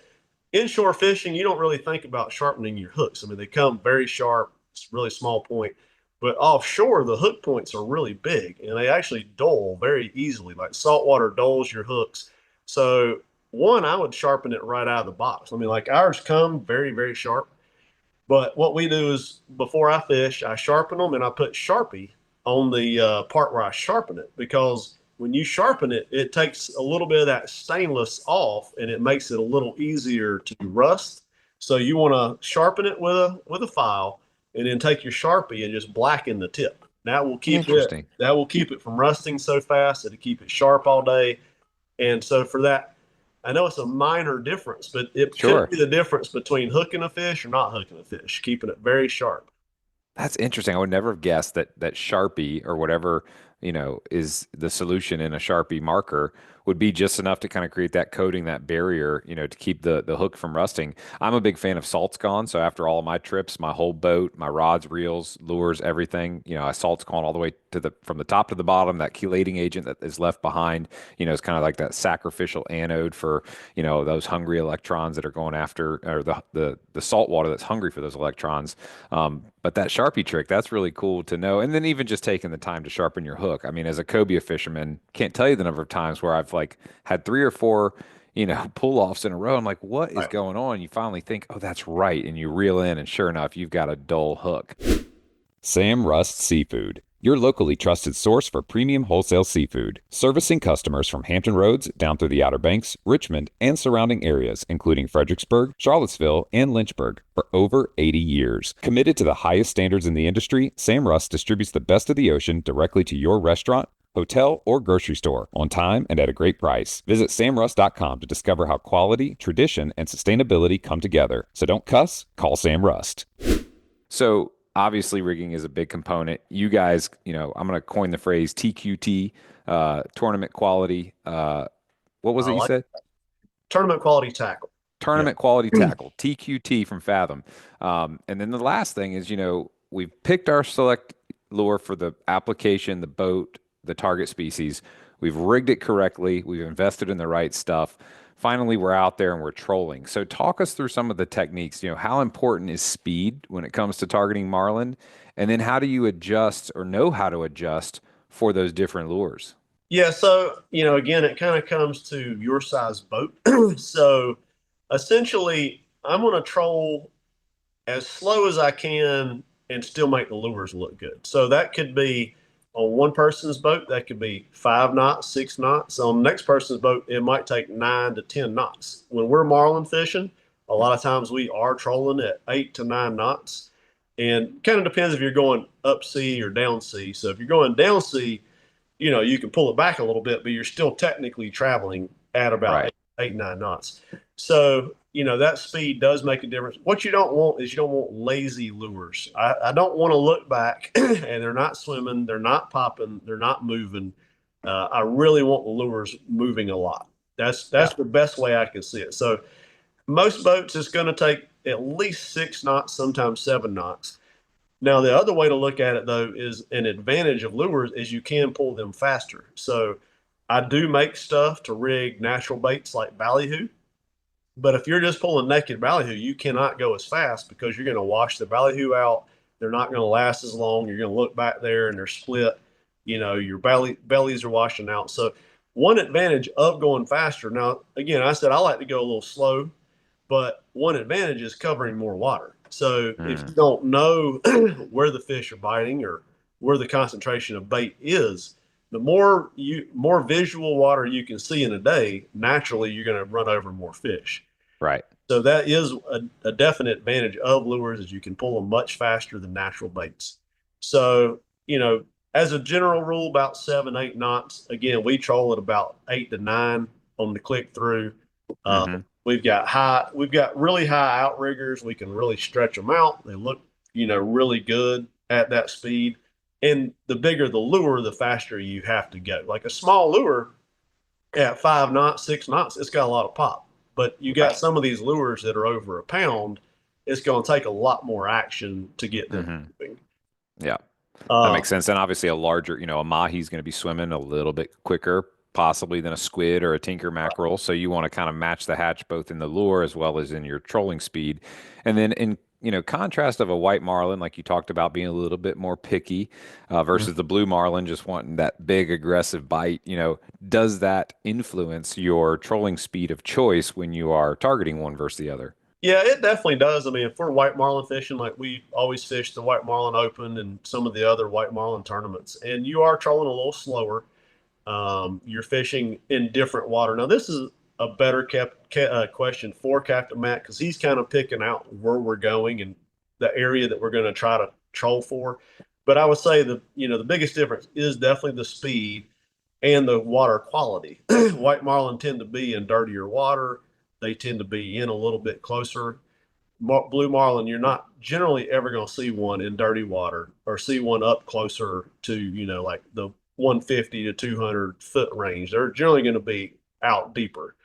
B: inshore fishing, you don't really think about sharpening your hooks. I mean, they come very sharp, it's really small point. But offshore, the hook points are really big and they actually dull very easily. Like saltwater dulls your hooks. So, one, I would sharpen it right out of the box. I mean, like ours come very, very sharp. But what we do is before I fish, I sharpen them and I put Sharpie on the part where I sharpen it because when you sharpen it, it takes a little bit of that stainless off and it makes it a little easier to rust. So you want to sharpen it with a file and then take your Sharpie and just blacken the tip.
A: Interesting.
B: That will keep it from rusting so fast. It'll keep it sharp all day. And so for that, I know it's a minor difference, but it could
A: Sure.
B: be the difference between hooking a fish or not hooking a fish, keeping it very sharp.
A: That's interesting. I would never have guessed that Sharpie or whatever, is the solution in a Sharpie marker would be just enough to kind of create that coating, that barrier, to keep the hook from rusting. I'm a big fan of Salt's Gone. So after all of my trips, my whole boat, my rods, reels, lures, everything, I Salt's Gone all the way to from the top to the bottom. That chelating agent that is left behind, is kind of like that sacrificial anode for, those hungry electrons that are going after, or the salt water that's hungry for those electrons. But that Sharpie trick, that's really cool to know. And then even just taking the time to sharpen your hook. I mean, as a cobia fisherman, can't tell you the number of times where I've like had three or four, pull offs in a row. I'm like, what is
B: Right.
A: going on? You finally think, oh, that's right. And you reel in, and sure enough, you've got a dull hook. Sam Rust Seafood, your locally trusted source for premium wholesale seafood, servicing customers from Hampton Roads down through the Outer Banks, Richmond, and surrounding areas, including Fredericksburg, Charlottesville, and Lynchburg, for over 80 years. Committed to the highest standards in the industry, Sam Rust distributes the best of the ocean directly to your restaurant, hotel, or grocery store on time and at a great price. Visit samrust.com to discover how quality, tradition, and sustainability come together. So don't cuss, call Sam Rust. So obviously rigging is a big component. You guys, I'm going to coin the phrase TQT, tournament quality. What was
B: I
A: it you
B: like
A: said?
B: tournament quality tackle. Yeah.
A: Tournament quality tackle, TQT from Fathom. And then the last thing is, we've picked our select lure for the application, the boat, the target species. We've rigged it correctly. We've invested in the right stuff. Finally, we're out there and we're trolling. So talk us through some of the techniques. How important is speed when it comes to targeting marlin? And then how do you adjust or know how to adjust for those different lures?
B: Yeah. So, again, it kind of comes to your size boat. So essentially, I'm going to troll as slow as I can and still make the lures look good. So that could be on one person's boat, that could be 5 knots, 6 knots. On the next person's boat, it might take 9 to 10 knots. When we're marlin fishing, a lot of times we are trolling at 8 to 9 knots. And kind of depends if you're going up sea or down sea. So if you're going down sea, you can pull it back a little bit, but you're still technically traveling at about
A: Right.
B: 8 9 knots. So, that speed does make a difference. What you don't want is you don't want lazy lures. I don't want to look back and they're not swimming, they're not popping, they're not moving. I really want the lures moving a lot.
A: Yeah.
B: That's the best way I can see it. So most boats it's going to take at least 6 knots, sometimes 7 knots. Now, the other way to look at it, though, is an advantage of lures is you can pull them faster. So I do make stuff to rig natural baits like ballyhoo. But if you're just pulling naked ballyhoo, you cannot go as fast because you're going to wash the ballyhoo out. They're not going to last as long. You're going to look back there and they're split. Your bellies are washing out. So one advantage of going faster. Now, again, I said I like to go a little slow, but one advantage is covering more water. So if you
A: Mm,
B: don't know where the fish are biting or where the concentration of bait is, the more visual water you can see in a day, naturally you're going to run over more fish.
A: right.
B: So that is a definite advantage of lures is you can pull them much faster than natural baits. So, as a general rule, about 7 8 knots. Again, we troll at about 8 to 9 on the click through. Uh,
A: Hmm.
B: we've got really high outriggers. We can really stretch them out. They look, really good at that speed. And the bigger the lure, the faster you have to go. Like a small lure at 5 knots, 6 knots, it's got a lot of pop. But you got
A: Right.
B: some of these lures that are over a pound, it's going to take a lot more action to get them
A: Hmm.
B: moving.
A: Yeah. That
B: Uh,
A: makes sense. And obviously, a larger, a mahi's going to be swimming a little bit quicker, possibly than a squid or a tinker mackerel. So you want to kind of match the hatch both in the lure as well as in your trolling speed. And then in, contrast of a white marlin, like you talked about being a little bit more picky versus the blue marlin just wanting that big aggressive bite, does that influence your trolling speed of choice when you are targeting one versus the other?
B: Yeah, it definitely does. I mean, if we're white marlin fishing, like we always fish the white marlin open and some of the other white marlin tournaments, and you are trolling a little slower. You're fishing in different water. Now, this is a better question for Captain Matt because he's kind of picking out where we're going and the area that we're going to try to troll for. But I would say the biggest difference is definitely the speed and the water quality. White marlin tend to be in dirtier water. They tend to be in a little bit closer. Blue marlin, you're not generally ever going to see one in dirty water or see one up closer to, like the 150 to 200 foot range. They're generally going to be out deeper.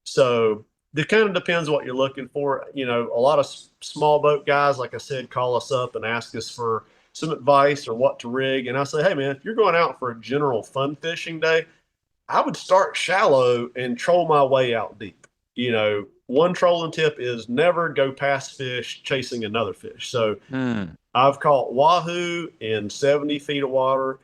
B: So it kind of depends what you're looking for. A lot of small boat guys, like I said, call us up and ask us for some advice or what to rig. And I say, hey, man, if you're going out for a general fun fishing day, I would start shallow and troll my way out deep. One trolling tip is never go past fish chasing another fish. So
A: Hmm.
B: I've caught wahoo in 70 feet of water.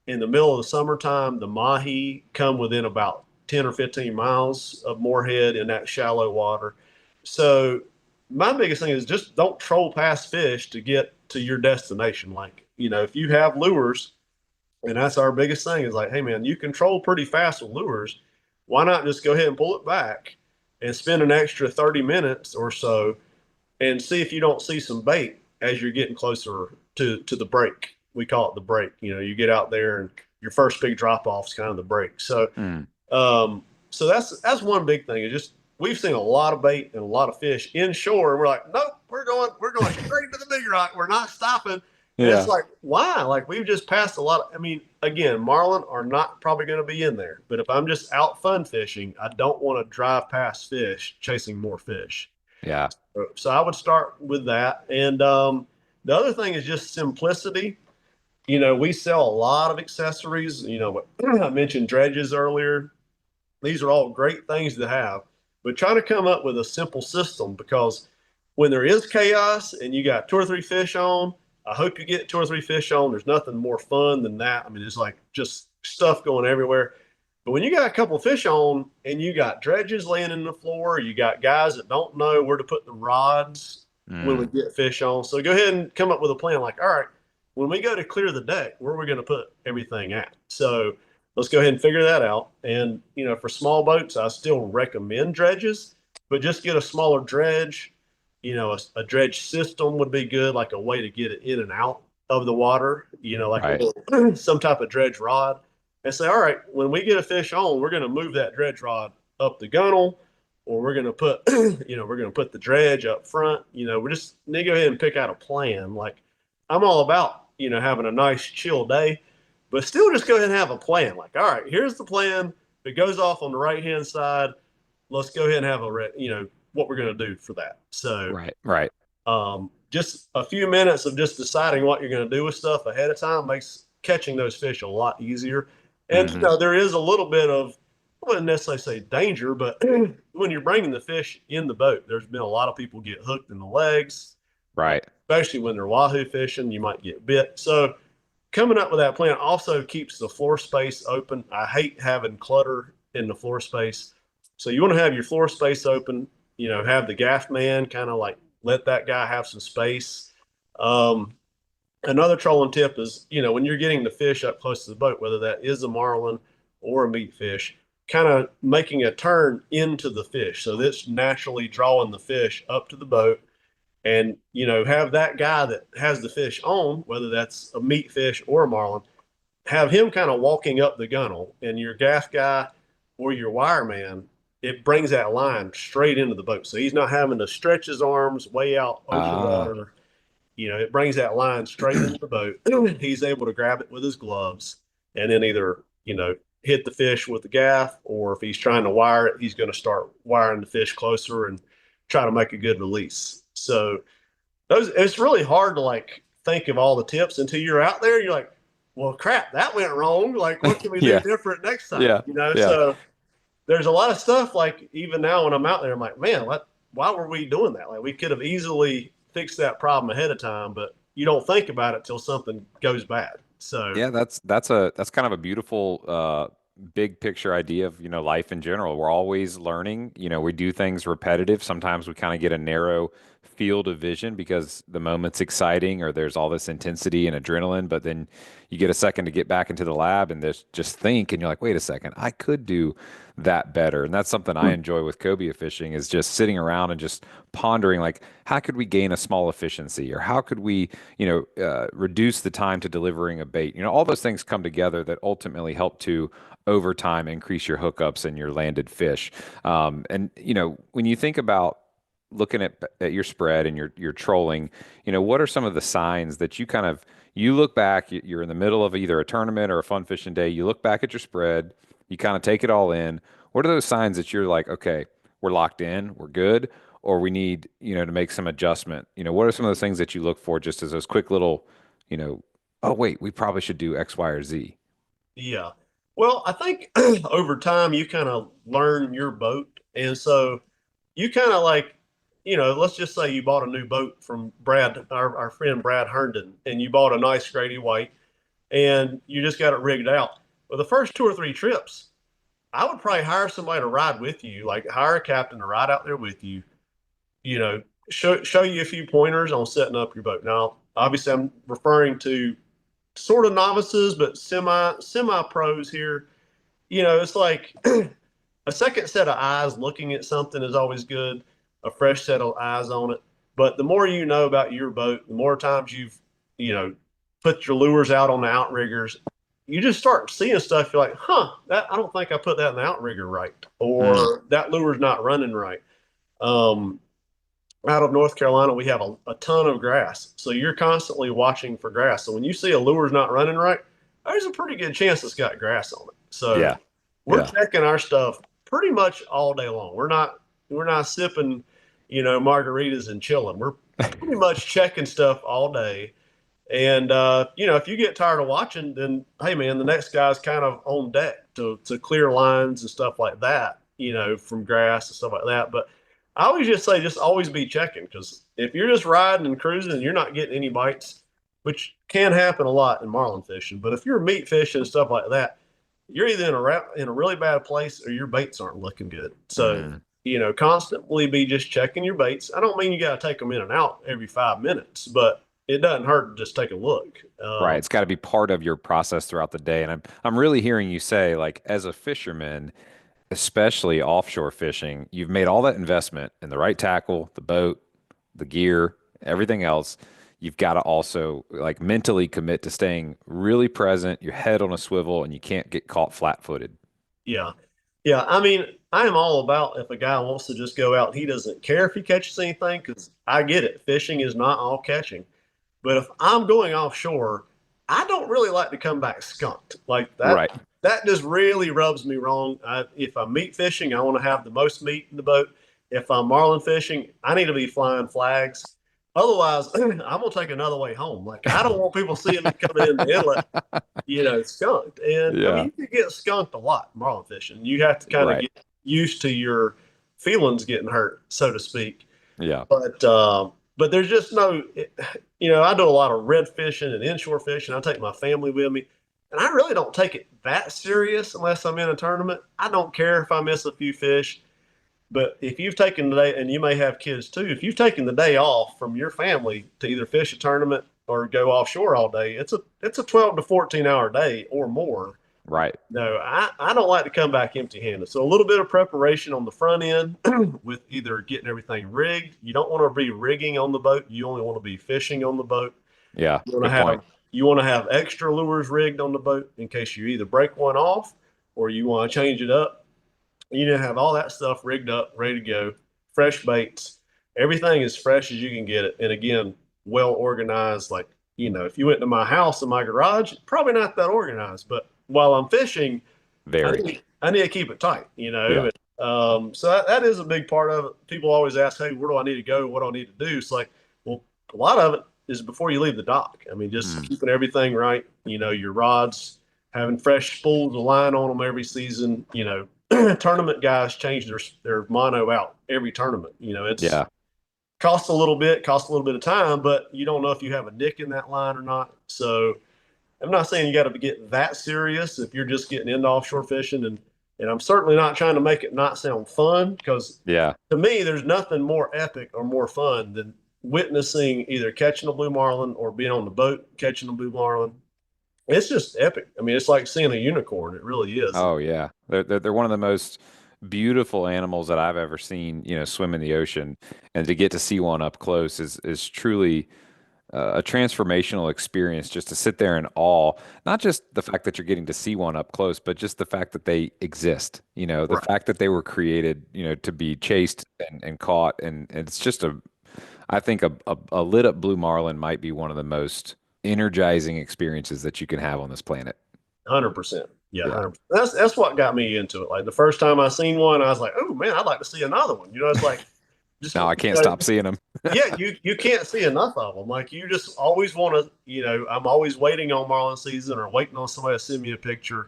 B: In the middle of the summertime, the mahi come within about 10 or 15 miles of Moorhead in that shallow water. So my biggest thing is just don't troll past fish to get to your destination. Like, if you have lures, and that's our biggest thing is like, hey man, you control pretty fast with lures. Why not just go ahead and pull it back and spend an extra 30 minutes or so and see if you don't see some bait as you're getting closer to the break. We call it the break. You get out there and your first big drop off is kind of the break. So
A: Hmm.
B: so that's one big thing. Is just we've seen a lot of bait and a lot of fish inshore, and we're like, nope, we're going straight to the big rock. We're not stopping. And it's
A: Yeah.
B: like, why? Like we've just passed a lot of, I mean, again, marlin are not probably going to be in there. But if I'm just out fun fishing, I don't want to drive past fish chasing more fish.
A: Yeah.
B: So I would start with that. And the other thing is just simplicity. We sell a lot of accessories. I mentioned dredges earlier. These are all great things to have, but try to come up with a simple system because when there is chaos and you got two or three fish on, I hope you get two or three fish on. There's nothing more fun than that. I mean, it's like just stuff going everywhere. But when you got a couple of fish on and you got dredges laying in the floor, you got guys that don't know where to put the rods when we
A: Mm.
B: get fish on. So go ahead and come up with a plan like, all right, when we go to clear the deck, where are we going to put everything at? So let's go ahead and figure that out. And, for small boats, I still recommend dredges, but just get a smaller dredge. A dredge system would be good, like a way to get it in and out of the water, like a
A: Right.
B: little, some type of dredge rod and say, all right, when we get a fish on, we're going to move that dredge rod up the gunnel, or we're going to put, we're going to put the dredge up front. We just need to go ahead and pick out a plan. Like I'm all about, having a nice chill day, but still just go ahead and have a plan. Like, all right, here's the plan. If it goes off on the right hand side, let's go ahead and have what we're going to do for that. So
A: Right. Right.
B: just a few minutes of just deciding what you're going to do with stuff ahead of time makes catching those fish a lot easier. And
A: Hmm.
B: there is a little bit of, I wouldn't necessarily say danger, but when you're bringing the fish in the boat, there's been a lot of people get hooked in the legs,
A: Right.
B: especially when they're wahoo fishing. You might get bit. So coming up with that plan also keeps the floor space open. I hate having clutter in the floor space. So you want to have your floor space open, have the gaff man kind of like let that guy have some space. Um, Another trolling tip is, when you're getting the fish up close to the boat, whether that is a marlin or a meat fish, kind of making a turn into the fish. So that's naturally drawing the fish up to the boat and, have that guy that has the fish on, whether that's a meat fish or a marlin, have him kind of walking up the gunnel and your gaff guy or your wire man, it brings that line straight into the boat. So he's not having to stretch his arms way out over the
A: Ah.
B: water It brings that line straight into the boat. He's able to grab it with his gloves and then either, hit the fish with the gaff, or if he's trying to wire it, he's going to start wiring the fish closer and try to make a good release. So it's really hard to like think of all the tips until you're out there. You're like, well, crap, that went wrong. Like, what can we do
A: Yeah.
B: different next time?
A: Yeah. Yeah.
B: So there's a lot of stuff like even now when I'm out there, I'm like, man, why were we doing that? Like we could have easily fixed that problem ahead of time, but you don't think about it till something goes bad. So
A: Yeah, that's kind of a beautiful big picture idea of, life in general. We're always learning. We do things repetitive. Sometimes we kind of get a narrow field of vision because the moment's exciting or there's all this intensity and adrenaline, but then you get a second to get back into the lab and just think and you're like, wait a second, I could do that better. And that's something I enjoy with cobia fishing is just sitting around and just pondering like, how could we gain a small efficiency or how could we, reduce the time to delivering a bait? All those things come together that ultimately help to over time increase your hookups and your landed fish. And when you think about looking at your spread and your trolling, what are some of the signs that you look back, you're in the middle of either a tournament or a fun fishing day, you look back at your spread, you kind of take it all in. What are those signs that you're like, okay, we're locked in, we're good, or we need, to make some adjustment? What are some of those things that you look for just as those quick little, you know, oh wait, we probably should do X, Y, or Z?
B: yeah. Well, I think over time you kind of learn your boat. And so you kind of like, let's just say you bought a new boat from Brad, our friend Brad Herndon, and you bought a nice Grady White and you just got it rigged out. Well, the first two or three trips, I would probably hire somebody to ride with you, like hire a captain to ride out there with you, you know, show you a few pointers on setting up your boat. Now, obviously, I'm referring to sort of novices, but semi pros here. It's like a second set of eyes looking at something is always good, a fresh set of eyes on it. But the more you know about your boat, the more times you've, you know, put your lures out on the outriggers, you just start seeing stuff. You're like, that I don't think I put that in the outrigger right,
A: Mm,
B: or that lure's not running right. Um, Out of North Carolina, we have a ton of grass. So you're constantly watching for grass. So when you see a lure's not running right, there's a pretty good chance it's got grass on it. So
A: yeah,
B: we're
A: yeah,
B: checking our stuff pretty much all day long. We're not sipping, margaritas and chilling. We're pretty much checking stuff all day. And if you get tired of watching, then hey man, the next guy's kind of on deck to clear lines and stuff like that, from grass and stuff like that. But I always just say just always be checking, because if you're just riding and cruising and you're not getting any bites, which can happen a lot in marlin fishing, but if you're meat fishing and stuff like that, you're either in a really bad place or your baits aren't looking good. So
A: mm,
B: constantly be just checking your baits. I don't mean you got to take them in and out every 5 minutes, but it doesn't hurt to just take a look.
A: right. It's got to be part of your process throughout the day. And I'm really hearing you say, like, as a fisherman, especially offshore fishing, you've made all that investment in the right tackle, the boat, the gear, everything else. You've got to also like mentally commit to staying really present, your head on a swivel, and you can't get caught flat-footed.
B: Yeah. Yeah. I mean, I am all about if a guy wants to just go out, he doesn't care if he catches anything, because I get it. Fishing is not all catching. But if I'm going offshore, I don't really like to come back skunked like that.
A: Right.
B: That just really rubs me wrong. If I'm meat fishing, I want to have the most meat in the boat. If I'm marlin fishing, I need to be flying flags. Otherwise, I'm gonna take another way home. Like I don't want people seeing me coming in the inlet, skunked. And I mean,
A: Yeah.
B: you can get skunked a lot marlin fishing. You have to kind of
A: Right.
B: get used to your feelings getting hurt, so to speak.
A: Yeah.
B: But there's just no, I do a lot of red fishing and inshore fishing. I take my family with me, and I really don't take it that serious unless I'm in a tournament. I don't care if I miss a few fish. But if you've taken the day, and you may have kids too, if you've taken the day off from your family to either fish a tournament or go offshore all day, it's a 12 to 14 hour day or more.
A: Right.
B: No, I don't like to come back empty handed. So a little bit of preparation on the front end with either getting everything rigged. You don't want to be rigging on the boat. You only want to be fishing on the boat.
A: Yeah.
B: You want to
A: Good
B: have
A: point.
B: you want to have extra lures rigged on the boat in case you either break one off or you want to change it up. You need to have all that stuff rigged up, ready to go, fresh baits. Everything as fresh as you can get it. And again, well organized. Like, if you went to my house in my garage, probably not that organized. But while I'm fishing,
A: Very.
B: I need to keep it tight,
A: Yeah.
B: So that is a big part of it. People always ask, hey, where do I need to go? What do I need to do? It's like, well, a lot of it is before you leave the dock. I mean, just
A: Mm.
B: keeping everything right. Your rods, having fresh spools of line on them every season. Tournament guys change their mono out every tournament. It's
A: Yeah.
B: costs a little bit of time, but you don't know if you have a nick in that line or not. So I'm not saying you got to get that serious if you're just getting into offshore fishing, and I'm certainly not trying to make it not sound fun, because
A: Yeah.
B: to me, there's nothing more epic or more fun than witnessing either catching a blue marlin or being on the boat catching a blue marlin. It's just epic. I mean, it's like seeing a unicorn. It really is.
A: Oh yeah. They're one of the most beautiful animals that I've ever seen, swim in the ocean. And to get to see one up close is truly a transformational experience, just to sit there in awe, not just the fact that you're getting to see one up close, but just the fact that they exist, the
B: Right.
A: fact that they were created, to be chased and caught. And it's just I think a lit up blue marlin might be one of the most energizing experiences that you can have on this planet.
B: 100%. Yeah,
A: Yeah.
B: 100%. That's what got me into it. Like the first time I seen one, I was like, "Oh man, I'd like to see another one." It's like just
A: Now I can't stop seeing them.
B: yeah, you can't see enough of them. Like you just always want to, I'm always waiting on marlin season or waiting on somebody to send me a picture,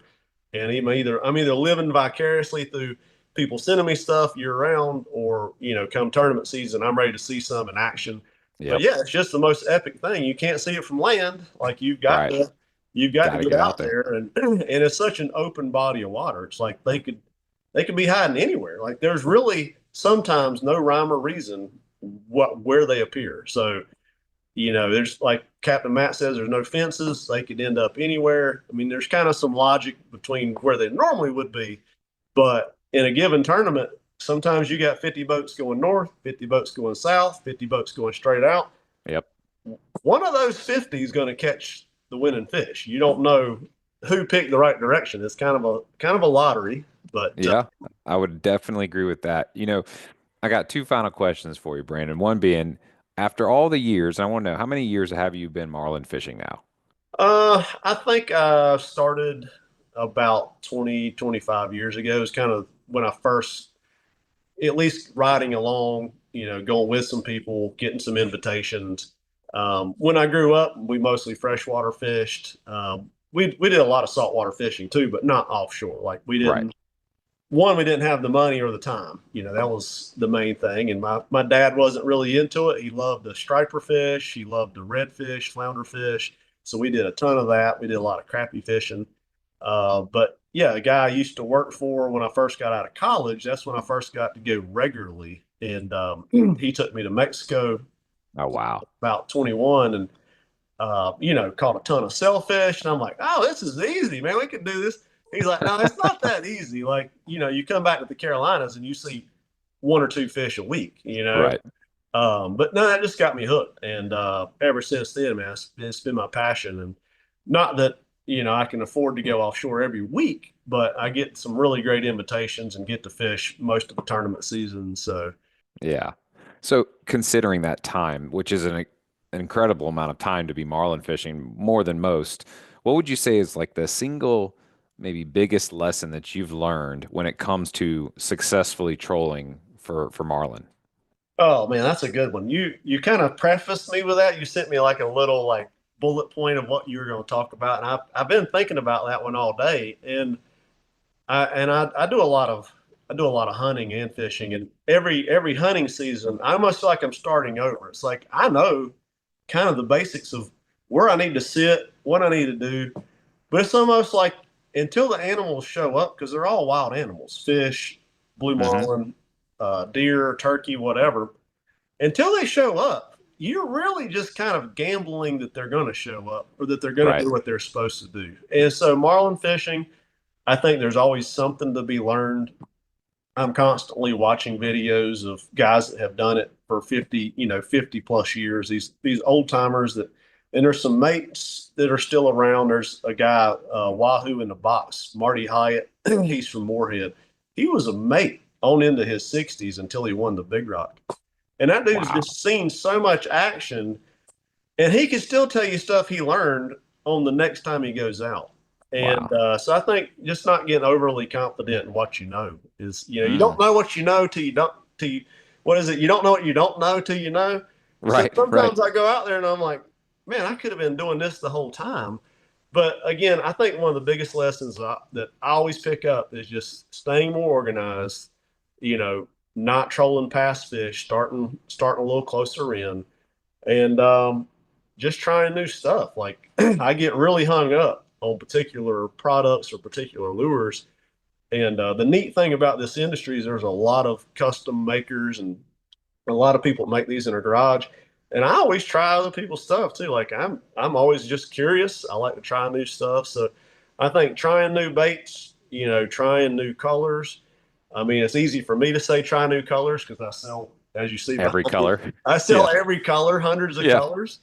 B: and I'm either living vicariously through people sending me stuff year round, or come tournament season, I'm ready to see some in action. But
A: Yep.
B: yeah, it's just the most epic thing. You can't see it from land. Like
A: Right.
B: you've got to
A: Got to
B: get
A: get out
B: out
A: there.
B: there, and it's such an open body of water. It's like they could be hiding anywhere. Like there's really sometimes no rhyme or reason where they appear. So there's like Captain Matt says, there's no fences. They could end up anywhere. I mean, there's kind of some logic between where they normally would be, but in a given tournament, sometimes you got 50 boats going north, 50 boats going south, 50 boats going straight out.
A: Yep.
B: One of those 50 is going to catch the winning fish. You don't know who picked the right direction. It's kind of a lottery, but
A: Yeah. I would definitely agree with that. I got two final questions for you, Brandon. One being, after all the years, I want to know, how many years have you been marlin fishing now?
B: I think I started about 20, 25 years ago. It's kind of when I first, at least riding along, going with some people, getting some invitations. When I grew up, we mostly freshwater fished. We did a lot of saltwater fishing too, but not offshore. Like
A: Right.
B: we didn't have the money or the time. That was the main thing. And my dad wasn't really into it. He loved the striper fish. He loved the redfish, flounder fish. So we did a ton of that. We did a lot of crappie fishing. But yeah, the guy I used to work for when I first got out of college, that's when I first got to go regularly. And he took me to Mexico
A: Oh, wow.
B: about 21, and caught a ton of sailfish. And I'm like, oh, this is easy, man. We can do this. He's like, no, it's not that easy. Like, you come back to the Carolinas and you see one or two fish a week.
A: Right.
B: But no, that just got me hooked. And ever since then, man, it's been my passion. And not that, I can afford to go offshore every week, but I get some really great invitations and get to fish most of the tournament season. So,
A: Yeah. So considering that time, which is an incredible amount of time to be marlin fishing, more than most, what would you say is like the single maybe biggest lesson that you've learned when it comes to successfully trolling for marlin?
B: oh man, that's a good one. You kind of prefaced me with that. You sent me like a little like bullet point of what you were going to talk about, and I've been thinking about that one all day. And I do a lot of hunting and fishing, and every hunting season, I almost feel like I'm starting over. It's like I know kind of the basics of where I need to sit, what I need to do, but it's almost like until the animals show up, because they're all wild animals, fish, blue
A: Hmm.
B: marlin, deer, turkey, whatever. Until they show up, you're really just kind of gambling that they're going to show up or that they're going to
A: Right.
B: do what they're supposed to do. And so marlin fishing, I think there's always something to be learned. I'm constantly watching videos of guys that have done it for 50, 50 plus years. These old timers that, and there's some mates that are still around. There's a guy, Wahoo in the box, Marty Hyatt. He's from Moorhead. He was a mate on into his 60s until he won the Big Rock. And that dude's
A: Wow.
B: just seen so much action. and he can still tell you stuff he learned on the next time he goes out. And
A: Wow.
B: so I think just not getting overly confident in what you know is, you
A: Mm.
B: don't know what you know till you don't, till you, what is it? You don't know what you don't know till you know. So
A: Right, right.
B: sometimes I go out there and I'm like, man, I could have been doing this the whole time. But again, I think one of the biggest lessons that I always pick up is just staying more organized, you know, not trolling past fish, starting a little closer in, and just trying new stuff. Like I get really hung up on particular products or particular lures. And the neat thing about this industry is there's a lot of custom makers and a lot of people make these in their garage. And I always try other people's stuff too. Like I'm always just curious. I like to try new stuff. So I think trying new baits, trying new colors. I mean, it's easy for me to say try new colors because I sell, as you see
A: Every
B: behind me,
A: color.
B: I sell
A: Yeah.
B: every color, hundreds of
A: Yeah.
B: colors.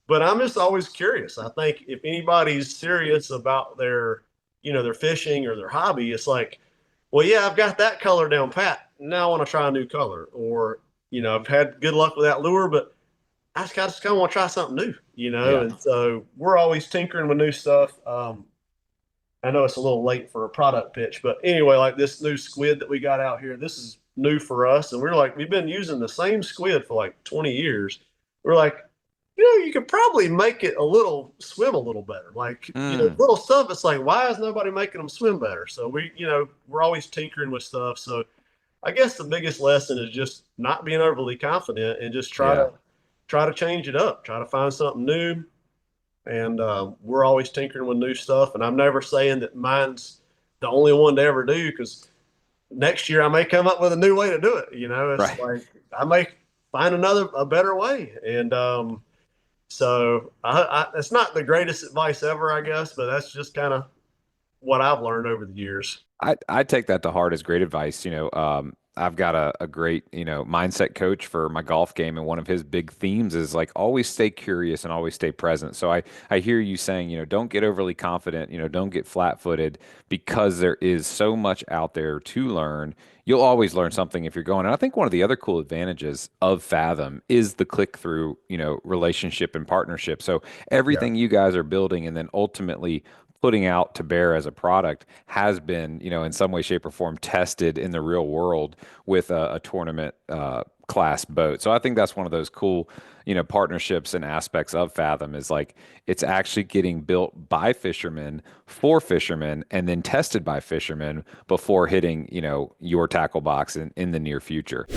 B: But I'm just always curious. I think if anybody's serious about their fishing or their hobby, it's like, well, yeah, I've got that color down pat. Now I want to try a new color. Or, I've had good luck with that lure, but I just kind of want to try something new.
A: Yeah.
B: And so we're always tinkering with new stuff. I know it's a little late for a product pitch, but anyway, like this new squid that we got out here, this is new for us. And we're like, we've been using the same squid for like 20 years. We're like, you could probably make it swim a little better. Like,
A: Mm.
B: little stuff. It's like, why is nobody making them swim better? So we're always tinkering with stuff. So I guess the biggest lesson is just not being overly confident and just try
A: Yeah.
B: to try to change it up, try to find something new. And we're always tinkering with new stuff. And I'm never saying that mine's the only one to ever do because next year I may come up with a new way to do it. It's
A: Right.
B: like I may find a better way. And so it's not the greatest advice ever, I guess, but that's just kind of what I've learned over the years.
A: I take that to heart as great advice. I've got a great, mindset coach for my golf game, and one of his big themes is like always stay curious and always stay present. So I hear you saying, don't get overly confident, don't get flat-footed because there is so much out there to learn. You'll always learn something if you're going. And I think one of the other cool advantages of Fathom is the click-through, relationship and partnership. So
B: Yeah.
A: everything you guys are building and then ultimately putting out to bear as a product has been, in some way, shape, or form tested in the real world with a tournament class boat. So I think that's one of those cool, partnerships and aspects of Fathom is like it's actually getting built by fishermen for fishermen and then tested by fishermen before hitting, your tackle box in the near future.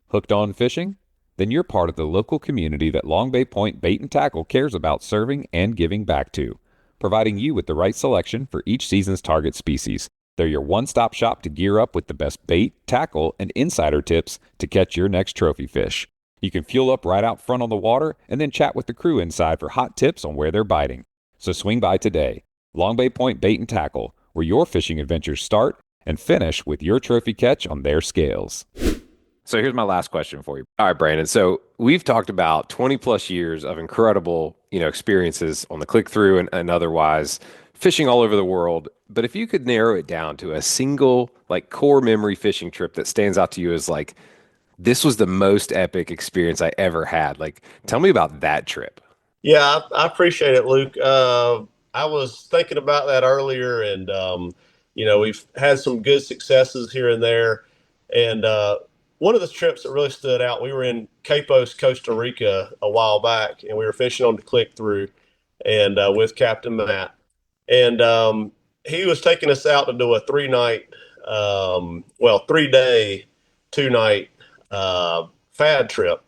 A: Hooked on fishing? Then you're part of the local community that Long Bay Point Bait and Tackle cares about serving and giving back to, providing you with the right selection for each season's target species. They're your one-stop shop to gear up with the best bait, tackle, and insider tips to catch your next trophy fish. You can fuel up right out front on the water and then chat with the crew inside for hot tips on where they're biting. So swing by today. Long Bay Point Bait and Tackle, where your fishing adventures start and finish with your trophy catch on their scales. So here's my last question for you. All right, Brandon. So we've talked about 20 plus years of incredible, experiences on the click through and otherwise fishing all over the world. But if you could narrow it down to a single like core memory fishing trip that stands out to you as like, this was the most epic experience I ever had. Like, tell me about that trip.
B: Yeah, I appreciate it, Luke. I was thinking about that earlier, and we've had some good successes here and there. And one of the trips that really stood out, we were in Capos, Costa Rica, a while back, and we were fishing on the click through, and with Captain Matt, and he was taking us out to do a 3 night, 3 day, 2 night fad trip.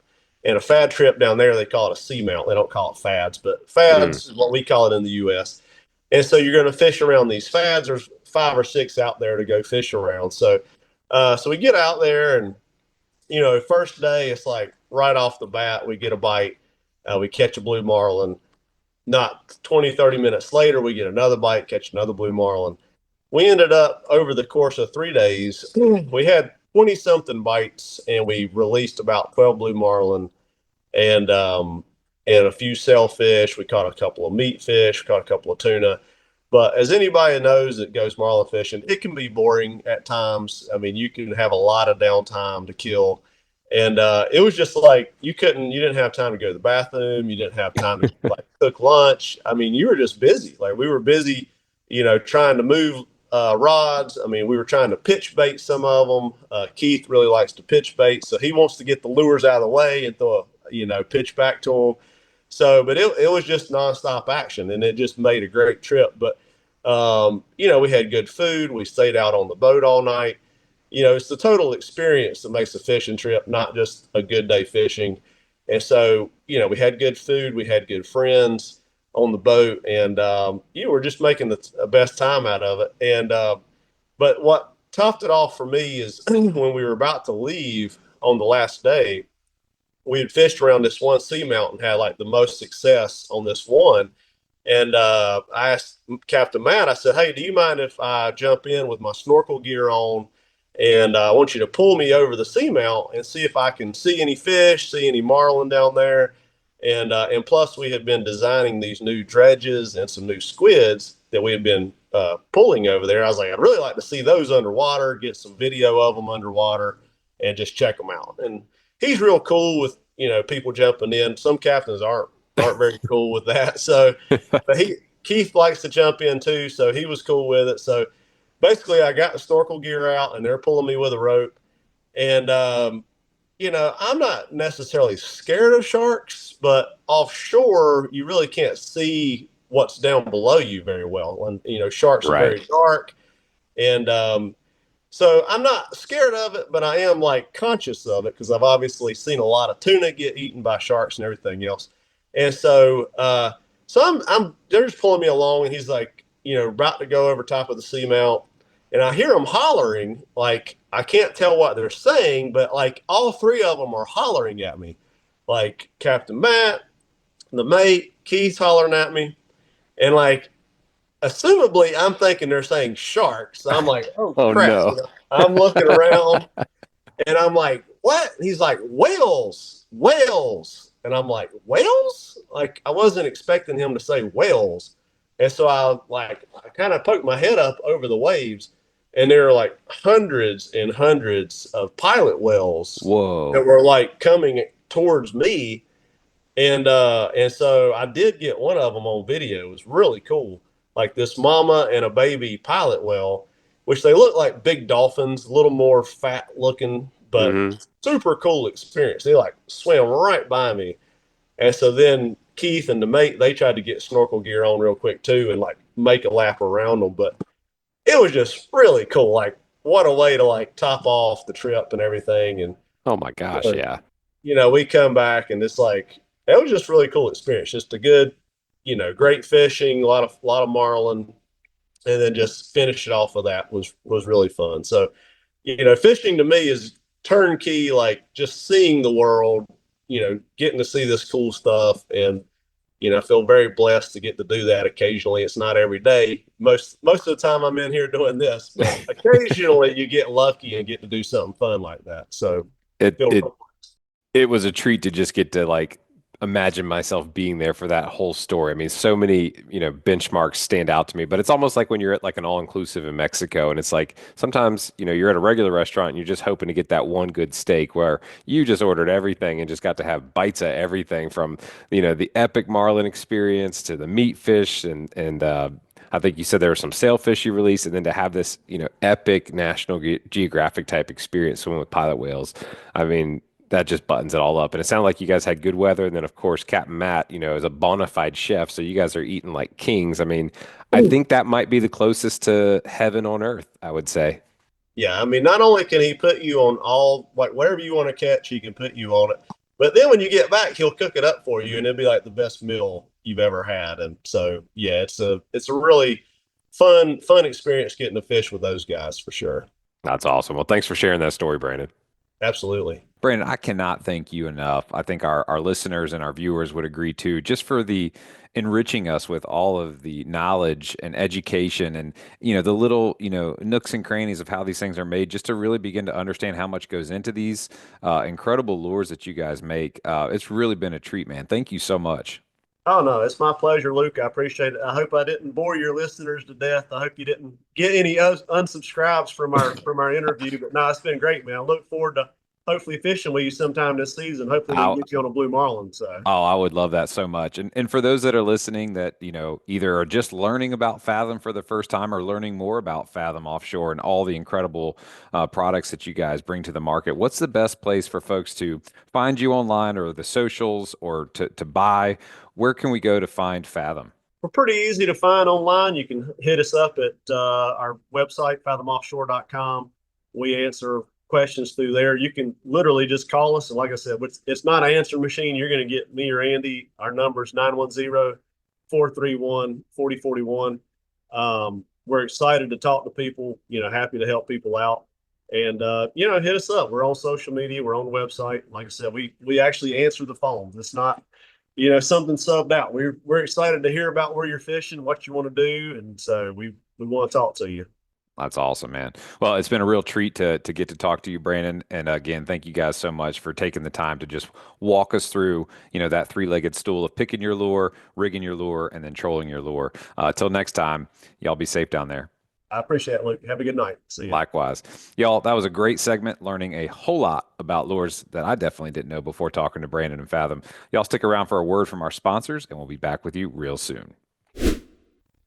B: And a fad trip down there, they call it a seamount. They don't call it fads, but
A: Mm.
B: fads is what we call it in the U.S. And so you're going to fish around these fads. There's 5 or 6 out there to go fish around. So we get out there, and first day it's like right off the bat we get a bite. We catch a blue marlin. Not 20, 30 minutes later, we get another bite, catch another blue marlin. We ended up over the course of 3 days, we had 20 something bites, and we released about 12 blue marlin and a few sailfish. We caught a couple of meat fish, caught a couple of tuna. But as anybody knows that goes marlin fishing, it can be boring at times. I mean, you can have a lot of downtime to kill. And it was just like you didn't have time to go to the bathroom, you didn't have time to like cook lunch. I mean, you were just busy. Like we were busy, trying to move rods. I mean, we were trying to pitch bait some of them. Keith really likes to pitch bait, so he wants to get the lures out of the way and throw pitch back to them. So, but it was just nonstop action, and it just made a great trip. But we had good food. We stayed out on the boat all night. It's the total experience that makes a fishing trip, not just a good day fishing. And so, we had good food, we had good friends on the boat, and we're just making the best time out of it. And but what topped it off for me is when we were about to leave on the last day, we had fished around this one seamount and had like the most success on this one. And I asked Captain Matt, I said, "Hey, do you mind if I jump in with my snorkel gear on? And I want you to pull me over the seamount and see if I can see any fish, see any marlin down there." And plus, we had been designing these new dredges and some new squids that we had been pulling over there. I was like, "I'd really like to see those underwater, get some video of them underwater, and just check them out." And he's real cool with people jumping in. Some captains aren't very cool with that. So, but Keith likes to jump in too, so he was cool with it. So basically, I got the snorkel gear out, and they're pulling me with a rope. And I'm not necessarily scared of sharks, but offshore, you really can't see what's down below you very well. And sharks are very dark, and so I'm not scared of it, but I am like conscious of it because I've obviously seen a lot of tuna get eaten by sharks and everything else. And so they're just pulling me along, and he's like, about to go over top of the seamount, and I hear them hollering. Like I can't tell what they're saying, but like all three of them are hollering at me, like Captain Matt, the mate, Keith hollering at me, and like assumably I'm thinking they're saying sharks. So I'm like, oh,
A: Oh,
B: crap.
A: no.
B: I'm looking around, and I'm like, what? And he's like, whales, whales. And I'm like, whales? Like I wasn't expecting him to say whales. And so I kind of poked my head up over the waves, and there are like hundreds and hundreds of pilot whales that
A: Whoa.
B: were like coming towards me. And so I did get one of them on video. It was really cool. Like this mama and a baby pilot whale, which they look like big dolphins, a little more fat looking, but
A: Mm-hmm.
B: super cool experience. They like swam right by me. And so then Keith and the mate, they tried to get snorkel gear on real quick too and like make a lap around them. But it was just really cool. Like what a way to like top off the trip and everything. And
A: Oh my gosh, yeah.
B: we come back and it's like it was just really cool experience. Just a good, great fishing, a lot of marlin, and then just finish it off with that was really fun. So, fishing to me is turnkey, like just seeing the world, getting to see this cool stuff, and I feel very blessed to get to do that occasionally. It's not every day. Most of the time I'm in here doing this, but occasionally you get lucky and get to do something fun like that. So
A: It
B: feel
A: it it was a treat to just get to like imagine myself being there for that whole story. I mean, so many, benchmarks stand out to me, but it's almost like when you're at like an all-inclusive in Mexico and it's like sometimes, you're at a regular restaurant and you're just hoping to get that one good steak where you just ordered everything and just got to have bites of everything from, the epic marlin experience to the meat fish and I think you said there were some sailfish you released, and then to have this, epic National Geographic type experience swimming with pilot whales. I mean, that just buttons it all up. And it sounded like you guys had good weather. And then, of course, Captain Matt, is a bona fide chef. So you guys are eating like kings. I mean, I think that might be the closest to heaven on earth, I would say.
B: Yeah, I mean, not only can he put you on all like whatever you want to catch, he can put you on it. But then when you get back, he'll cook it up for you, and it'll be like the best meal you've ever had. And so, yeah, it's a really fun experience getting to fish with those guys for sure.
A: That's awesome. Well, thanks for sharing that story, Brandon.
B: Absolutely.
A: Brandon, I cannot thank you enough. I think our listeners and our viewers would agree too, just for the enriching us with all of the knowledge and education and, the little, nooks and crannies of how these things are made, just to really begin to understand how much goes into these incredible lures that you guys make. It's really been a treat, man. Thank you so much.
B: Oh no, it's my pleasure, Luke. I appreciate it. I hope I didn't bore your listeners to death. I hope you didn't get any unsubscribes from our interview. But no, it's been great, man. I look forward to hopefully fishing with you sometime this season. Hopefully we can get you on a blue marlin. So.
A: Oh, I would love that so much. And for those that are listening that, either are just learning about Fathom for the first time or learning more about Fathom Offshore and all the incredible products that you guys bring to the market, what's the best place for folks to find you online or the socials or to buy? Where can we go to find Fathom?
B: We're pretty easy to find online. You can hit us up at our website, fathomoffshore.com. We answer questions through there. You can literally just call us. And like I said, it's not an answer machine. You're going to get me or Andy. Our number is 910-431-4041. We're excited to talk to people, happy to help people out. And, hit us up. We're on social media. We're on the website. Like I said, we actually answer the phones. It's not, something subbed out. We're excited to hear about where you're fishing, what you want to do. And so we want to talk to you.
A: That's awesome, man. Well, it's been a real treat to get to talk to you, Brandon. And again, thank you guys so much for taking the time to just walk us through, that three-legged stool of picking your lure, rigging your lure, and then trolling your lure. Till next time, y'all be safe down there.
B: I appreciate it, Luke. Have a good night. See you.
A: Likewise. Y'all, that was a great segment, learning a whole lot about lures that I definitely didn't know before talking to Brandon and Fathom. Y'all stick around for a word from our sponsors, and we'll be back with you real soon.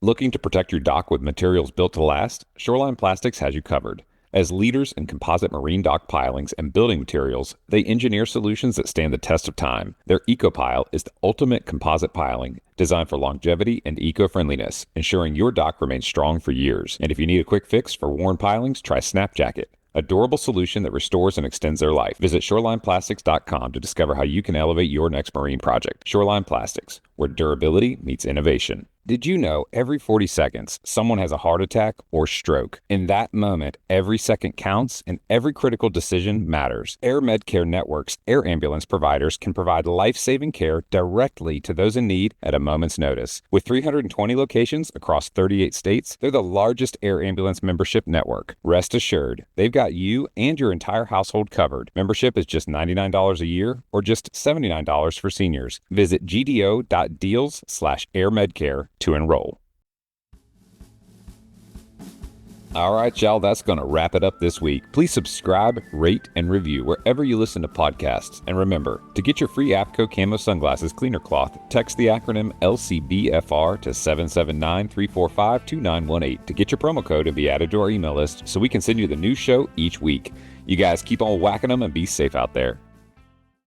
A: Looking to protect your dock with materials built to last? Shoreline Plastics has you covered. As leaders in composite marine dock pilings and building materials, they engineer solutions that stand the test of time. Their EcoPile is the ultimate composite piling, designed for longevity and eco-friendliness, ensuring your dock remains strong for years. And if you need a quick fix for worn pilings, try Snap Jacket, a durable solution that restores and extends their life. Visit shorelineplastics.com to discover how you can elevate your next marine project. Shoreline Plastics, where durability meets innovation. Did you know every 40 seconds, someone has a heart attack or stroke? In that moment, every second counts and every critical decision matters. Air Medcare Network's air ambulance providers can provide life-saving care directly to those in need at a moment's notice. With 320 locations across 38 states, they're the largest air ambulance membership network. Rest assured, they've got you and your entire household covered. Membership is just $99 a year or just $79 for seniors. Visit gdo.deals/airmedcare to enroll. All right, y'all, that's going to wrap it up this week. Please subscribe, rate, and review wherever you listen to podcasts. And remember, to get your free APCO Camo Sunglasses Cleaner Cloth, text the acronym LCBFR to 779-345-2918 to get your promo code and be added to our email list so we can send you the new show each week. You guys keep on whacking them and be safe out there.